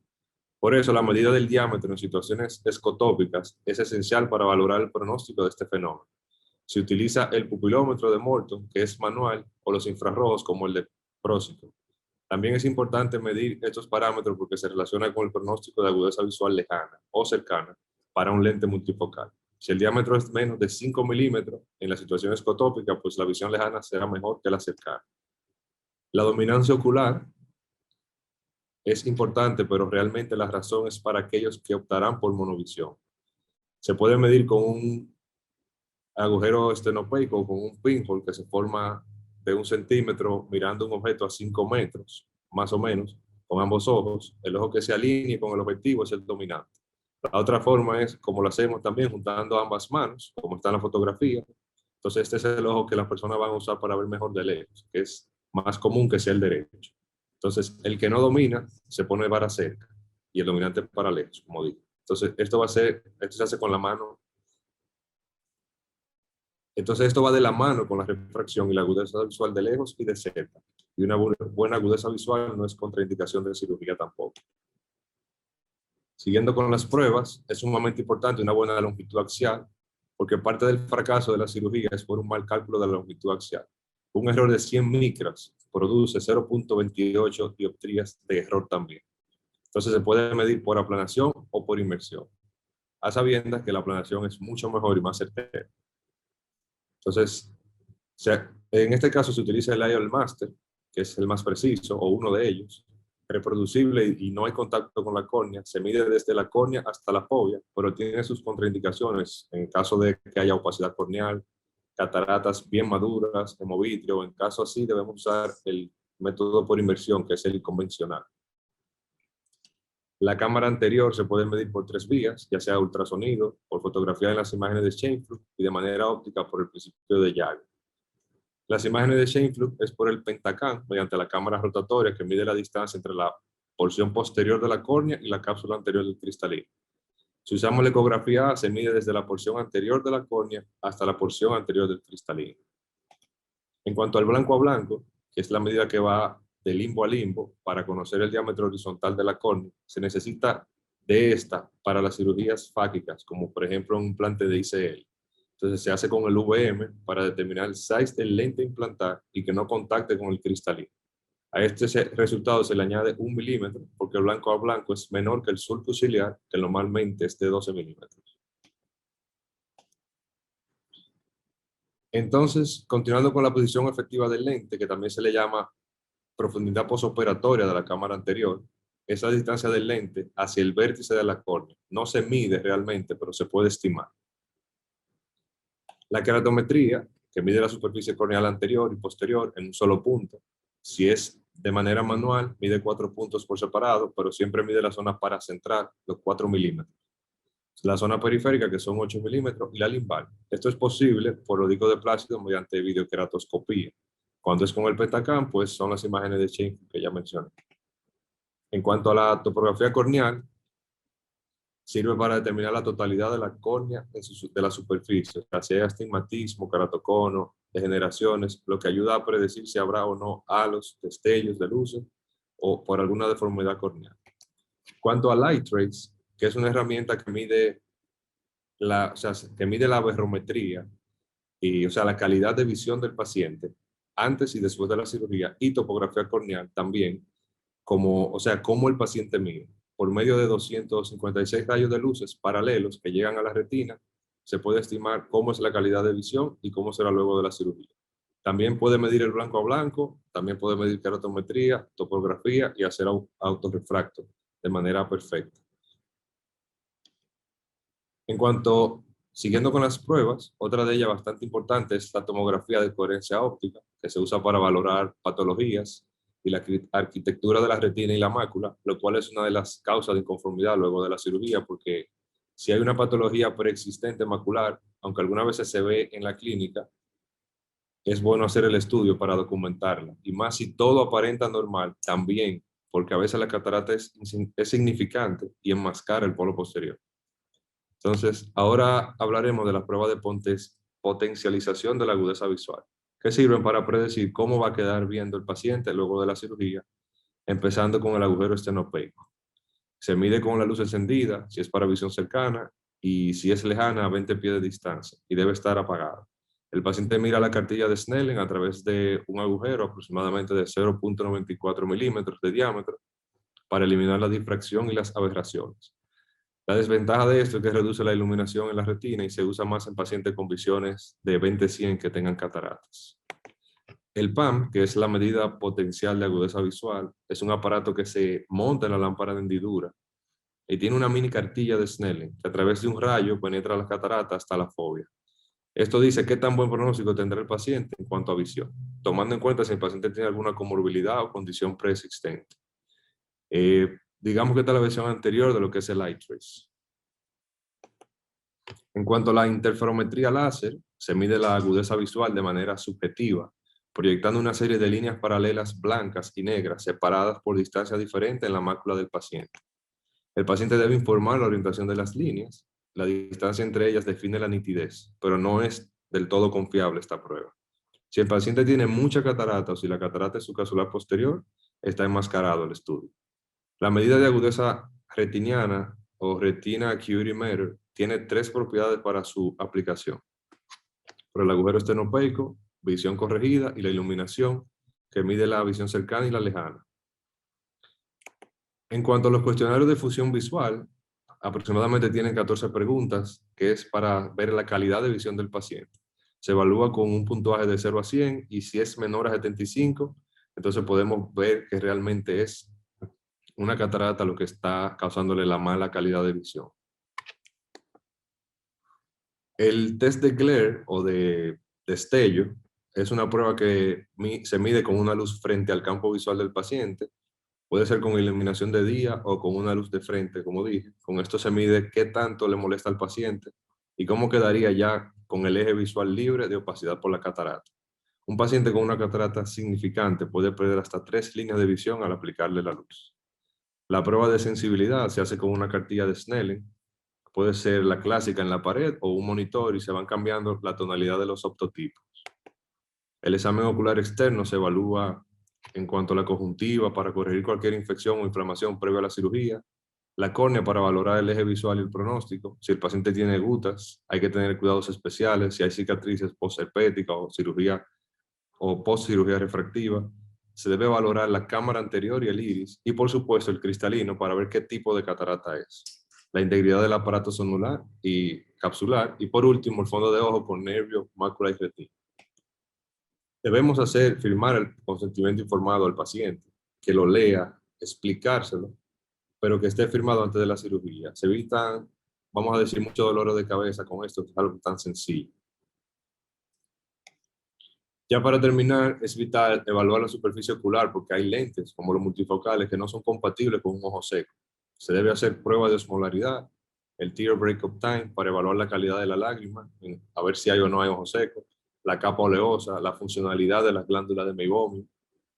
Por eso la medida del diámetro en situaciones escotópicas es esencial para valorar el pronóstico de este fenómeno. Se utiliza el pupilómetro de Morton, que es manual, o los infrarrojos como el de Prósito. También es importante medir estos parámetros porque se relaciona con el pronóstico de agudeza visual lejana o cercana para un lente multifocal. Si el diámetro es menos de 5 milímetros en la situación escotópica, pues la visión lejana será mejor que la cercana. La dominancia ocular es importante, pero realmente la razón es para aquellos que optarán por monovisión. Se puede medir con un agujero estenopeico o con un pinhole que se forma de 1 centímetro mirando un objeto a 5 metros, más o menos, con ambos ojos. El ojo que se alinee con el objetivo es el dominante. La otra forma es, como lo hacemos también, juntando ambas manos, como está en la fotografía. Entonces este es el ojo que las personas van a usar para ver mejor de lejos, que es más común que sea el derecho. Entonces, el que no domina se pone para cerca y el dominante para lejos, como digo. Entonces, esto se hace con la mano. Entonces, esto va de la mano con la refracción y la agudeza visual de lejos y de cerca. Y una buena agudeza visual no es contraindicación de cirugía tampoco. Siguiendo con las pruebas, es sumamente importante una buena longitud axial, porque parte del fracaso de la cirugía es por un mal cálculo de la longitud axial. Un error de 100 micras produce 0.28 dioptrías de error también. Entonces se puede medir por aplanación o por inmersión, a sabiendas que la aplanación es mucho mejor y más certera. Entonces, en este caso se utiliza el IOL Master, que es el más preciso, o uno de ellos, reproducible y no hay contacto con la córnea, se mide desde la córnea hasta la fovea, pero tiene sus contraindicaciones en caso de que haya opacidad corneal, cataratas bien maduras, hemovitrio. En caso así debemos usar el método por inversión, que es el convencional. La cámara anterior se puede medir por 3 vías, ya sea ultrasonido, por fotografía en las imágenes de Scheimpflug y de manera óptica por el principio de Jagger. Las imágenes de Scheimpflug es por el Pentacam mediante la cámara rotatoria que mide la distancia entre la porción posterior de la córnea y la cápsula anterior del cristalino. Si usamos la ecografía A, se mide desde la porción anterior de la córnea hasta la porción anterior del cristalino. En cuanto al blanco a blanco, que es la medida que va de limbo a limbo para conocer el diámetro horizontal de la córnea, se necesita de esta para las cirugías fáquicas, como por ejemplo un implante de ICL. Entonces se hace con el VM para determinar el size del lente a implantar y que no contacte con el cristalino. A este resultado se le añade 1 milímetro porque el blanco a blanco es menor que el surco ciliar, que normalmente es de 12 milímetros. Entonces, continuando con la posición efectiva del lente, que también se le llama profundidad posoperatoria de la cámara anterior, es la distancia del lente hacia el vértice de la córnea. No se mide realmente, pero se puede estimar. La keratometría, que mide la superficie corneal anterior y posterior en un solo punto. Si es de manera manual, mide 4 puntos por separado, pero siempre mide la zona paracentral, los 4 milímetros. La zona periférica, que son 8 milímetros, y la limbal. Esto es posible por odico de plácido mediante videoqueratoscopía. Cuando es con el Pentacam, pues son las imágenes de Scheimpflug que ya mencioné. En cuanto a la topografía corneal, sirve para determinar la totalidad de la córnea de la superficie, si hay astigmatismo, keratocono, degeneraciones, lo que ayuda a predecir si habrá o no halos, destellos de luces o por alguna deformidad corneal. Cuanto a Light Trace, que es una herramienta que mide la aberrometría y, la calidad de visión del paciente antes y después de la cirugía, y topografía corneal también, cómo el paciente mide. Por medio de 256 rayos de luces paralelos que llegan a la retina, se puede estimar cómo es la calidad de visión y cómo será luego de la cirugía. También puede medir el blanco a blanco, también puede medir keratometría, topografía y hacer autorrefracto de manera perfecta. Siguiendo con las pruebas, otra de ellas bastante importante es la tomografía de coherencia óptica, que se usa para valorar patologías y la arquitectura de la retina y la mácula, lo cual es una de las causas de inconformidad luego de la cirugía, porque si hay una patología preexistente macular, aunque algunas veces se ve en la clínica, es bueno hacer el estudio para documentarla, y más si todo aparenta normal, también, porque a veces la catarata es significante y enmascara el polo posterior. Entonces, ahora hablaremos de las pruebas de potencialización de la agudeza visual, que sirven para predecir cómo va a quedar viendo el paciente luego de la cirugía, empezando con el agujero estenopeico. Se mide con la luz encendida, si es para visión cercana, y si es lejana, a 20 pies de distancia, y debe estar apagada. El paciente mira la cartilla de Snellen a través de un agujero aproximadamente de 0.94 milímetros de diámetro para eliminar la difracción y las aberraciones. La desventaja de esto es que reduce la iluminación en la retina y se usa más en pacientes con visiones de 20/100 que tengan cataratas. El PAM, que es la medida potencial de agudeza visual, es un aparato que se monta en la lámpara de hendidura y tiene una mini cartilla de Snellen que a través de un rayo penetra la catarata hasta la fovea. Esto dice qué tan buen pronóstico tendrá el paciente en cuanto a visión, tomando en cuenta si el paciente tiene alguna comorbilidad o condición preexistente. Digamos que esta es la versión anterior de lo que es el Light Trace. En cuanto a la interferometría láser, se mide la agudeza visual de manera subjetiva, proyectando una serie de líneas paralelas blancas y negras separadas por distancia diferente en la mácula del paciente. El paciente debe informar la orientación de las líneas. La distancia entre ellas define la nitidez, pero no es del todo confiable esta prueba. Si el paciente tiene mucha catarata o si la catarata es subcapsular posterior, está enmascarado el estudio. La medida de agudeza retiniana o Retina Acuity Meter tiene 3 propiedades para su aplicación: por el agujero estenopeico, visión corregida y la iluminación, que mide la visión cercana y la lejana. En cuanto a los cuestionarios de fusión visual, aproximadamente tienen 14 preguntas, que es para ver la calidad de visión del paciente. Se evalúa con un puntaje de 0 a 100 y si es menor a 75, Entonces podemos ver que realmente es una catarata lo que está causándole la mala calidad de visión. El test de glare o de destello es una prueba que se mide con una luz frente al campo visual del paciente. Puede ser con iluminación de día o con una luz de frente, como dije. Con esto se mide qué tanto le molesta al paciente y cómo quedaría ya con el eje visual libre de opacidad por la catarata. Un paciente con una catarata significante puede perder hasta 3 líneas de visión al aplicarle la luz. La prueba de sensibilidad se hace con una cartilla de Snellen. Puede ser la clásica en la pared o un monitor y se van cambiando la tonalidad de los optotipos. El examen ocular externo se evalúa en cuanto a la conjuntiva para corregir cualquier infección o inflamación previa a la cirugía, la córnea para valorar el eje visual y el pronóstico. Si el paciente tiene gutas, hay que tener cuidados especiales. Si hay cicatrices postherpéticas o cirugía o postcirugía refractiva, se debe valorar la cámara anterior y el iris, y por supuesto el cristalino para ver qué tipo de catarata es, la integridad del aparato sonular y capsular, y por último el fondo de ojo con nervio, mácula y retina. Debemos firmar el consentimiento informado al paciente, que lo lea, explicárselo, pero que esté firmado antes de la cirugía. Se evitan, vamos a decir, mucho dolor de cabeza con esto, que es algo tan sencillo. Ya para terminar, es vital evaluar la superficie ocular porque hay lentes, como los multifocales, que no son compatibles con un ojo seco. Se debe hacer prueba de osmolaridad, el tear breakup time, para evaluar la calidad de la lágrima, a ver si hay o no hay ojo seco, la capa oleosa, la funcionalidad de las glándulas de meibomio,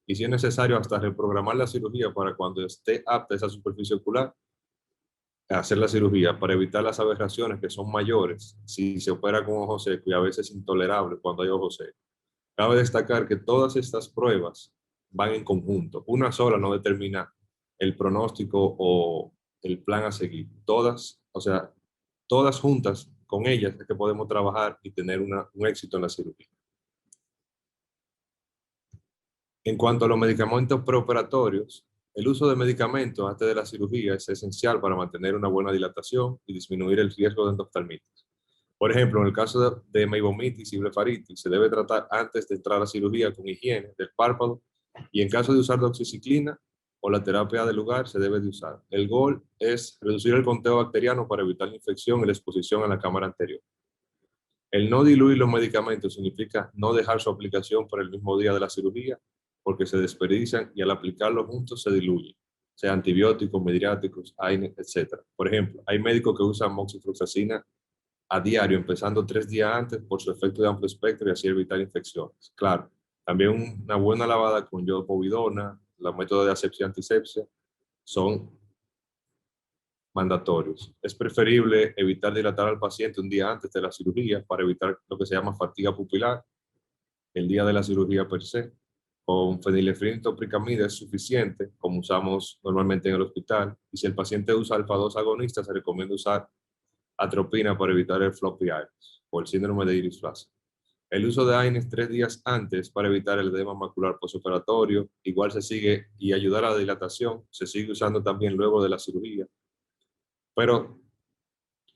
y si es necesario hasta reprogramar la cirugía para cuando esté apta esa superficie ocular, hacer la cirugía para evitar las aberraciones que son mayores si se opera con ojo seco y a veces intolerable cuando hay ojo seco. Cabe destacar que todas estas pruebas van en conjunto. Una sola no determina el pronóstico o el plan a seguir. Todas, o sea, todas juntas con ellas es que podemos trabajar y tener un éxito en la cirugía. En cuanto a los medicamentos preoperatorios, el uso de medicamentos antes de la cirugía es esencial para mantener una buena dilatación y disminuir el riesgo de endoftalmitis. Por ejemplo, en el caso de meibomitis y blefaritis, se debe tratar antes de entrar a la cirugía con higiene del párpado, y en caso de usar doxiciclina o la terapia del lugar, se debe de usar. El gol es reducir el conteo bacteriano para evitar la infección y la exposición a la cámara anterior. El no diluir los medicamentos significa no dejar su aplicación para el mismo día de la cirugía, porque se desperdician y al aplicarlos juntos se diluyen, sea antibióticos, mediáticos, AINE, etc. Por ejemplo, hay médicos que usan moxifloxacina a diario, empezando 3 días antes por su efecto de amplio espectro y así evitar infecciones. Claro, también una buena lavada con yodopovidona, los métodos de asepsia y antisepsia son mandatorios. Es preferible evitar dilatar al paciente un día antes de la cirugía para evitar lo que se llama fatiga pupilar el día de la cirugía per se. Con fenilefrina y topiracamida es suficiente, como usamos normalmente en el hospital, y si el paciente usa alfa-2 agonista, se recomienda usar atropina para evitar el floppy iris o el síndrome de iris flácido. El uso de AINES 3 días antes para evitar el edema macular postoperatorio igual se sigue, y ayudar a la dilatación se sigue usando también luego de la cirugía. Pero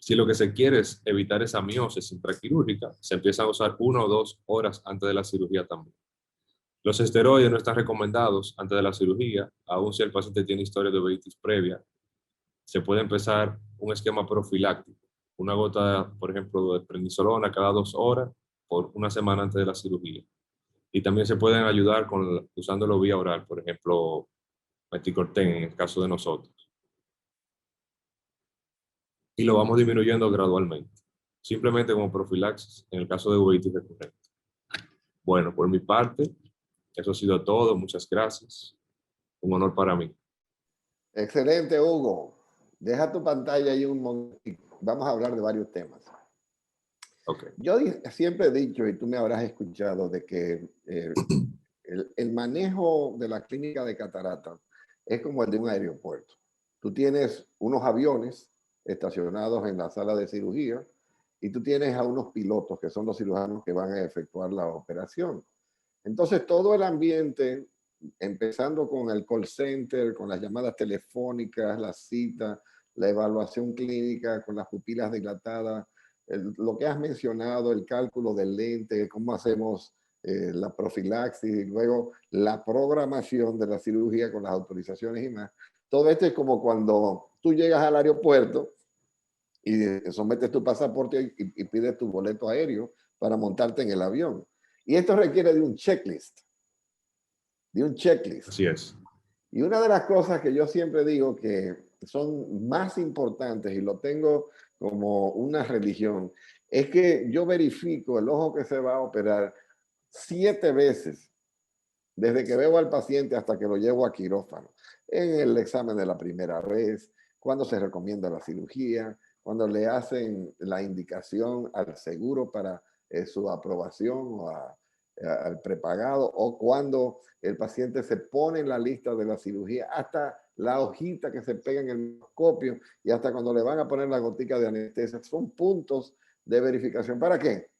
si lo que se quiere es evitar esa miosis intraquirúrgica, se empieza a usar 1 o 2 horas antes de la cirugía también. Los esteroides no están recomendados antes de la cirugía, aun si el paciente tiene historia de uveitis previa. Se puede empezar un esquema profiláctico, una gota, por ejemplo, de prednisolona cada 2 horas por una semana antes de la cirugía. Y también se pueden ayudar usándolo vía oral, por ejemplo, meticorten en el caso de nosotros. Y lo vamos disminuyendo gradualmente, simplemente como profilaxis en el caso de uveitis recurrente. Bueno, por mi parte, eso ha sido todo. Muchas gracias. Un honor para mí. Excelente, Hugo. Deja tu pantalla ahí un momentito. Vamos a hablar de varios temas. Okay. Yo siempre he dicho, y tú me habrás escuchado, de que el manejo de la clínica de catarata es como el de un aeropuerto. Tú tienes unos aviones estacionados en la sala de cirugía y tú tienes a unos pilotos que son los cirujanos que van a efectuar la operación. Entonces todo el ambiente, empezando con el call center, con las llamadas telefónicas, las citas, la evaluación clínica con las pupilas dilatadas, lo que has mencionado, el cálculo del lente, cómo hacemos la profilaxis y luego la programación de la cirugía con las autorizaciones y más. Todo esto es como cuando tú llegas al aeropuerto y sometes tu pasaporte y pides tu boleto aéreo para montarte en el avión. Y esto requiere de un checklist. De un checklist. Así es. Y una de las cosas que yo siempre digo que son más importantes y lo tengo como una religión, es que yo verifico el ojo que se va a operar 7 veces, desde que veo al paciente hasta que lo llevo a quirófano, en el examen de la primera vez, cuando se recomienda la cirugía, cuando le hacen la indicación al seguro para su aprobación o al prepagado, o cuando el paciente se pone en la lista de la cirugía, hasta la hojita que se pega en el microscopio y hasta cuando le van a poner la gotica de anestesia. Son puntos de verificación. ¿Para qué?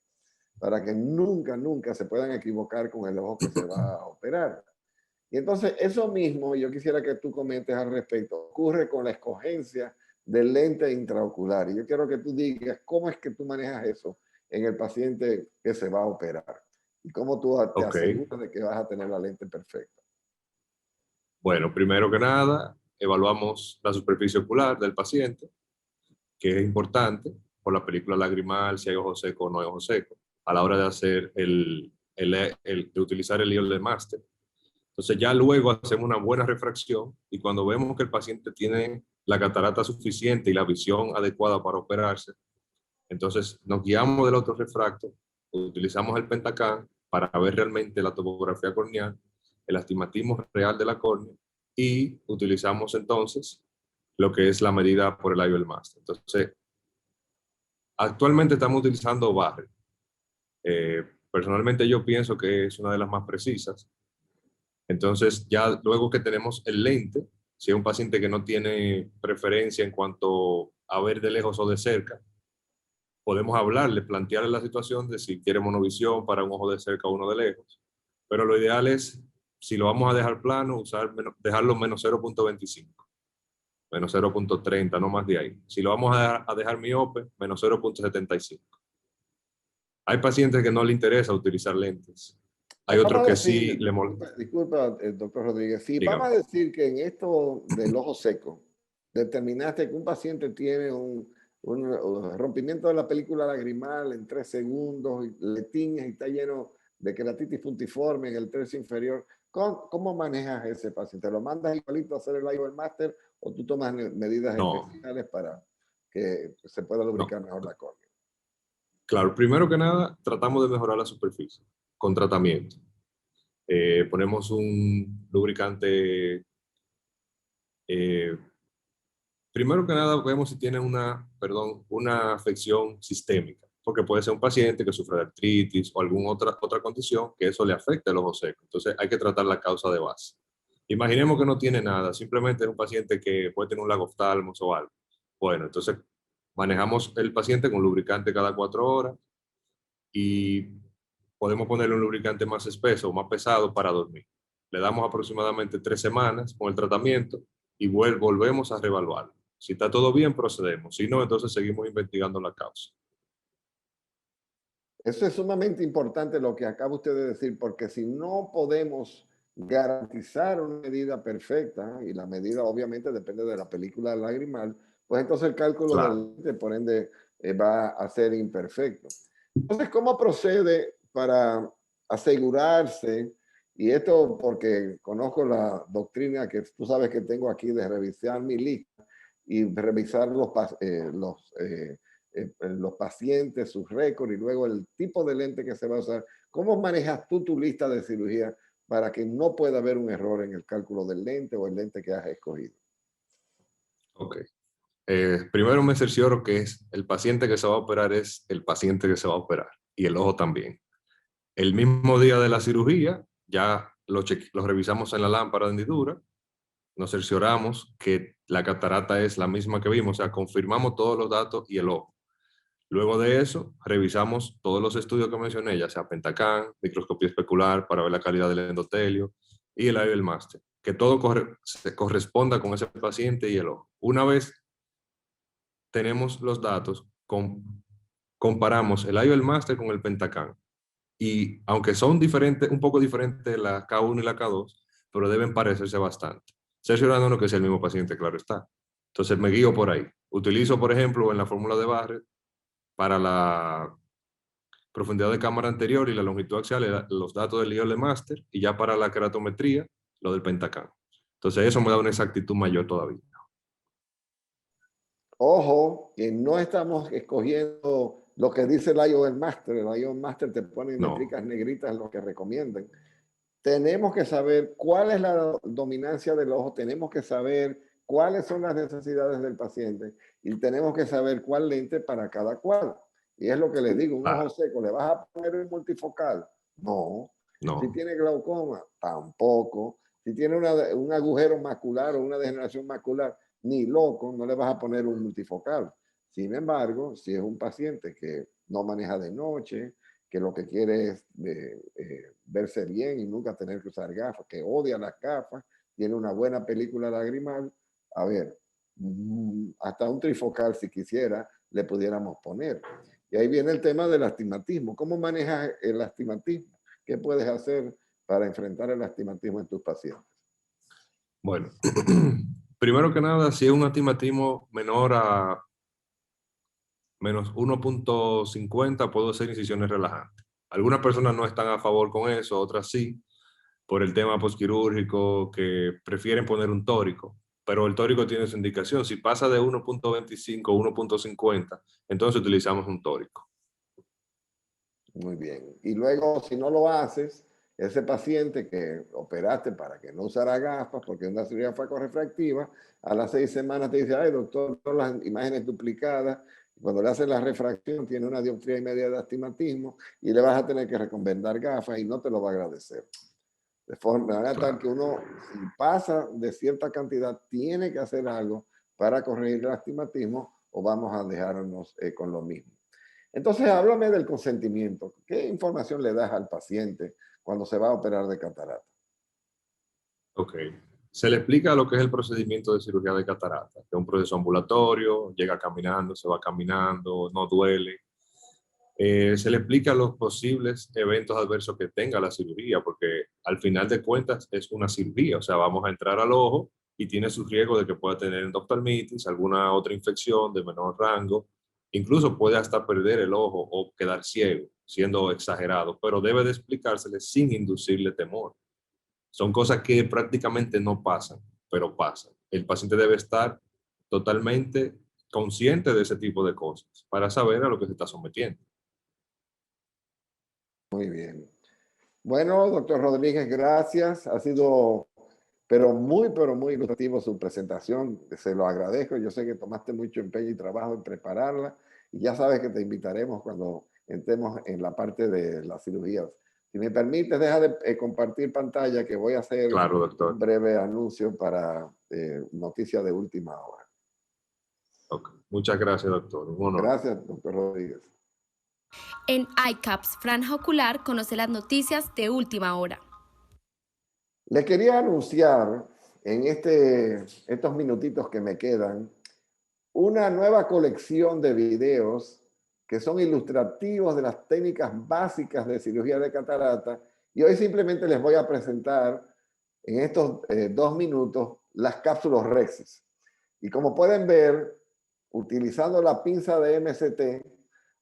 Para que nunca, nunca se puedan equivocar con el ojo que se va a operar. Y entonces eso mismo, yo quisiera que tú comentes al respecto, ocurre con la escogencia del lente intraocular. Y yo quiero que tú digas cómo es que tú manejas eso en el paciente que se va a operar y cómo tú te aseguras de que vas a tener la lente perfecta. Bueno, primero que nada, evaluamos la superficie ocular del paciente, que es importante por la película lagrimal, si hay ojo seco o no hay ojo seco, a la hora de hacer de utilizar el IOL de máster. Entonces ya luego hacemos una buena refracción y cuando vemos que el paciente tiene la catarata suficiente y la visión adecuada para operarse, entonces nos guiamos del otro refracto, utilizamos el Pentacam para ver realmente la topografía corneal, el astigmatismo real de la córnea y utilizamos entonces lo que es la medida por el IOL Master. Entonces, actualmente estamos utilizando Barre. Personalmente yo pienso que es una de las más precisas. Entonces, ya luego que tenemos el lente, si es un paciente que no tiene preferencia en cuanto a ver de lejos o de cerca, podemos hablarle, plantearle la situación de si quiere monovisión para un ojo de cerca o uno de lejos. Pero lo ideal es, si lo vamos a dejar plano, dejarlo menos 0.25, menos 0.30, no más de ahí. Si lo vamos a dejar miope, menos 0.75. Hay pacientes que no le interesa utilizar lentes. Hay otros que sí le molesta. Disculpa, doctor Rodríguez. Sí, Dígame. vamos a decir que en esto del ojo seco, determinaste que un paciente tiene un rompimiento de la película lagrimal en 3 segundos, y le tiñes y está lleno de queratitis puntiforme en el tercio inferior. ¿Cómo manejas ese paciente? ¿Lo mandas igualito a hacer el IOL Master o tú tomas medidas especiales para que se pueda lubricar mejor la córnea? Claro, primero que nada, tratamos de mejorar la superficie con tratamiento. Ponemos un lubricante. Primero que nada, vemos si tiene una afección sistémica, porque puede ser un paciente que sufre de artritis o alguna otra condición que eso le afecte el ojo seco. Entonces hay que tratar la causa de base. Imaginemos que no tiene nada, simplemente es un paciente que puede tener un lagoftalmos o algo. Bueno, entonces manejamos el paciente con lubricante cada 4 horas y podemos ponerle un lubricante más espeso o más pesado para dormir. Le damos aproximadamente 3 semanas con el tratamiento y volvemos a reevaluarlo. Si está todo bien, procedemos. Si no, entonces seguimos investigando la causa. Eso es sumamente importante lo que acaba usted de decir, porque si no podemos garantizar una medida perfecta, y la medida obviamente depende de la película lagrimal, pues entonces el cálculo del lente, por ende, va a ser imperfecto. Entonces, ¿cómo procede para asegurarse? Y esto porque conozco la doctrina que tú sabes que tengo aquí de revisar mi lista y revisar los pacientes, sus récords y luego el tipo de lente que se va a usar. ¿Cómo manejas tú tu lista de cirugía para que no pueda haber un error en el cálculo del lente o el lente que has escogido? Ok. Primero me cercioro que el paciente que se va a operar es el paciente que se va a operar y el ojo también. El mismo día de la cirugía ya lo revisamos en la lámpara de hendidura, nos cercioramos que la catarata es la misma que vimos, o sea, confirmamos todos los datos y el ojo. Luego de eso, revisamos todos los estudios que mencioné, ya sea Pentacam, microscopía especular para ver la calidad del endotelio y el IOL Master, que todo se corresponda con ese paciente y el ojo. Una vez tenemos los datos, comparamos el IOL Master con el Pentacam Y aunque son diferentes, un poco diferentes la K1 y la K2, pero deben parecerse bastante. Cerciorándonos que es el mismo paciente, claro está. Entonces me guío por ahí. Utilizo, por ejemplo, en la fórmula de Barrett, para la profundidad de cámara anterior y la longitud axial, los datos del IOL de máster, y ya para la keratometría, lo del Pentacam. Entonces eso me da una exactitud mayor todavía. Ojo, que no estamos escogiendo lo que dice el IOL Master. El IOL Master te pone en No. letricas negritas lo que recomiendan. Tenemos que saber cuál es la dominancia del ojo, tenemos que saber cuáles son las necesidades del paciente y tenemos que saber cuál lente para cada cual. Y es lo que les digo, un ojo seco, ¿le vas a poner un multifocal? No. No. Si tiene glaucoma, tampoco. Si tiene un agujero macular o una degeneración macular, ni loco, no le vas a poner un multifocal. Sin embargo, si es un paciente que no maneja de noche, que lo que quiere es verse bien y nunca tener que usar gafas, que odia las gafas, tiene una buena película lagrimal, a ver, hasta un trifocal si quisiera le pudiéramos poner. Y ahí viene el tema del astigmatismo. ¿Cómo manejas el astigmatismo? ¿Qué puedes hacer para enfrentar el astigmatismo en tus pacientes? Bueno, primero que nada, si es un astigmatismo menor a menos 1.50, puedo hacer incisiones relajantes. Algunas personas no están a favor con eso, otras sí, por el tema postquirúrgico, que prefieren poner un tórico, pero el tórico tiene su indicación. Si pasa de 1.25 a 1.50, entonces utilizamos un tórico. Muy bien. Y luego, si no lo haces, ese paciente que operaste para que no usara gafas, porque es una cirugía facorrefractiva, a las 6 semanas te dice, ay doctor, todas las imágenes duplicadas, cuando le hacen la refracción tiene una dioptría y media de astigmatismo y le vas a tener que recomendar gafas y no te lo va a agradecer. De manera tal que uno, si pasa de cierta cantidad, tiene que hacer algo para corregir el astigmatismo o vamos a dejarnos con lo mismo. Entonces, háblame del consentimiento. ¿Qué información le das al paciente cuando se va a operar de catarata? Ok. Se le explica lo que es el procedimiento de cirugía de catarata, que es un proceso ambulatorio, llega caminando, se va caminando, no duele. Se le explica los posibles eventos adversos que tenga la cirugía, porque al final de cuentas es una cirugía, o sea, vamos a entrar al ojo y tiene su riesgo de que pueda tener endoftalmitis, alguna otra infección de menor rango, incluso puede hasta perder el ojo o quedar ciego, siendo exagerado, pero debe de explicársele sin inducirle temor. Son cosas que prácticamente no pasan, pero pasan. El paciente debe estar totalmente consciente de ese tipo de cosas para saber a lo que se está sometiendo. Muy bien. Bueno, doctor Rodríguez, gracias. Ha sido, pero muy ilustrativo su presentación. Se lo agradezco. Yo sé que tomaste mucho empeño y trabajo en prepararla. Y ya sabes que te invitaremos cuando entremos en la parte de las cirugías. Si me permites, deja de compartir pantalla que voy a hacer Claro, doctor. un breve anuncio para noticias de última hora. Okay. Muchas gracias, doctor. Un honor. Gracias, doctor Rodríguez. En iCaps Franja Ocular conoce las noticias de última hora. Les quería anunciar en estos minutitos que me quedan una nueva colección de videos que son ilustrativos de las técnicas básicas de cirugía de catarata y hoy simplemente les voy a presentar en estos 2 minutos las cápsulas Rexis. Y como pueden ver, utilizando la pinza de MST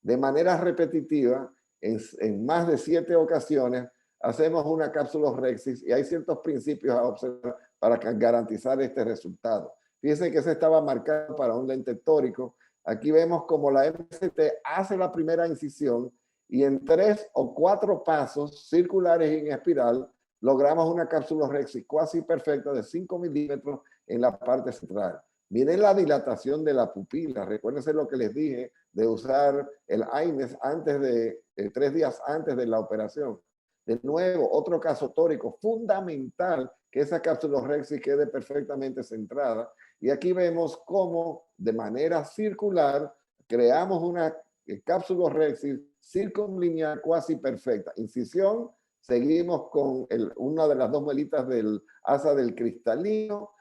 de manera repetitiva, en más de 7 ocasiones, hacemos una cápsula Rexis y hay ciertos principios a observar para garantizar este resultado. Fíjense que se estaba marcado para un lente tórico. Aquí vemos como la MST hace la primera incisión y en 3 o 4 pasos circulares y en espiral logramos una cápsula Rexis cuasi perfecta de 5 milímetros en la parte central. Miren la dilatación de la pupila. Recuérdense lo que les dije de usar el AINES antes de 3 días antes de la operación. De nuevo, otro caso tórico fundamental, que esa cápsula Rexis quede perfectamente centrada. Y aquí vemos cómo de manera circular creamos una cápsula Rexis circunlineal cuasi perfecta. Incisión, seguimos con una de las 2 muelitas del asa del cristalino,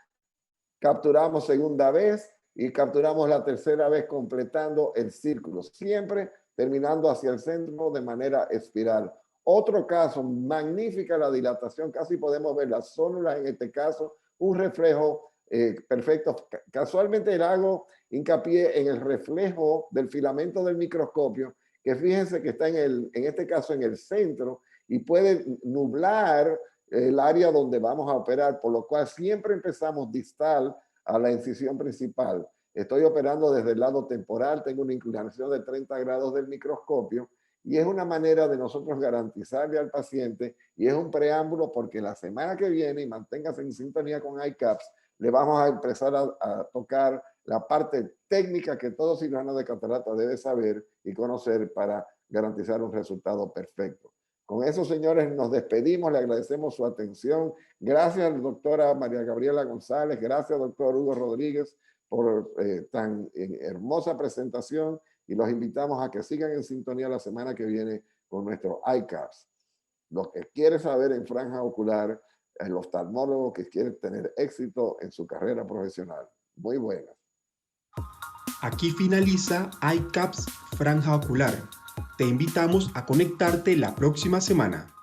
capturamos segunda vez y capturamos la tercera vez completando el círculo, siempre terminando hacia el centro de manera espiral. Otro caso, magnífica la dilatación, casi podemos ver las zónulas en este caso, un reflejo perfecto. Casualmente hago hincapié en el reflejo del filamento del microscopio, que fíjense que está en este caso en el centro y puede nublar el área donde vamos a operar, por lo cual siempre empezamos distal a la incisión principal. Estoy operando desde el lado temporal, tengo una inclinación de 30 grados del microscopio y es una manera de nosotros garantizarle al paciente, y es un preámbulo porque la semana que viene, y manténgase en sintonía con ICAPS, le vamos a empezar a tocar la parte técnica que todo cirujano de catarata debe saber y conocer para garantizar un resultado perfecto. Con eso, señores, nos despedimos, le agradecemos su atención. Gracias, doctora María Gabriela González, gracias, doctor Hugo Rodríguez, por tan hermosa presentación, y los invitamos a que sigan en sintonía la semana que viene con nuestro ICAPS. Lo que quiere saber en franja ocular, el oftalmólogo que quiere tener éxito en su carrera profesional. Muy buenas. Aquí finaliza ICAPS Franja Ocular. Te invitamos a conectarte la próxima semana.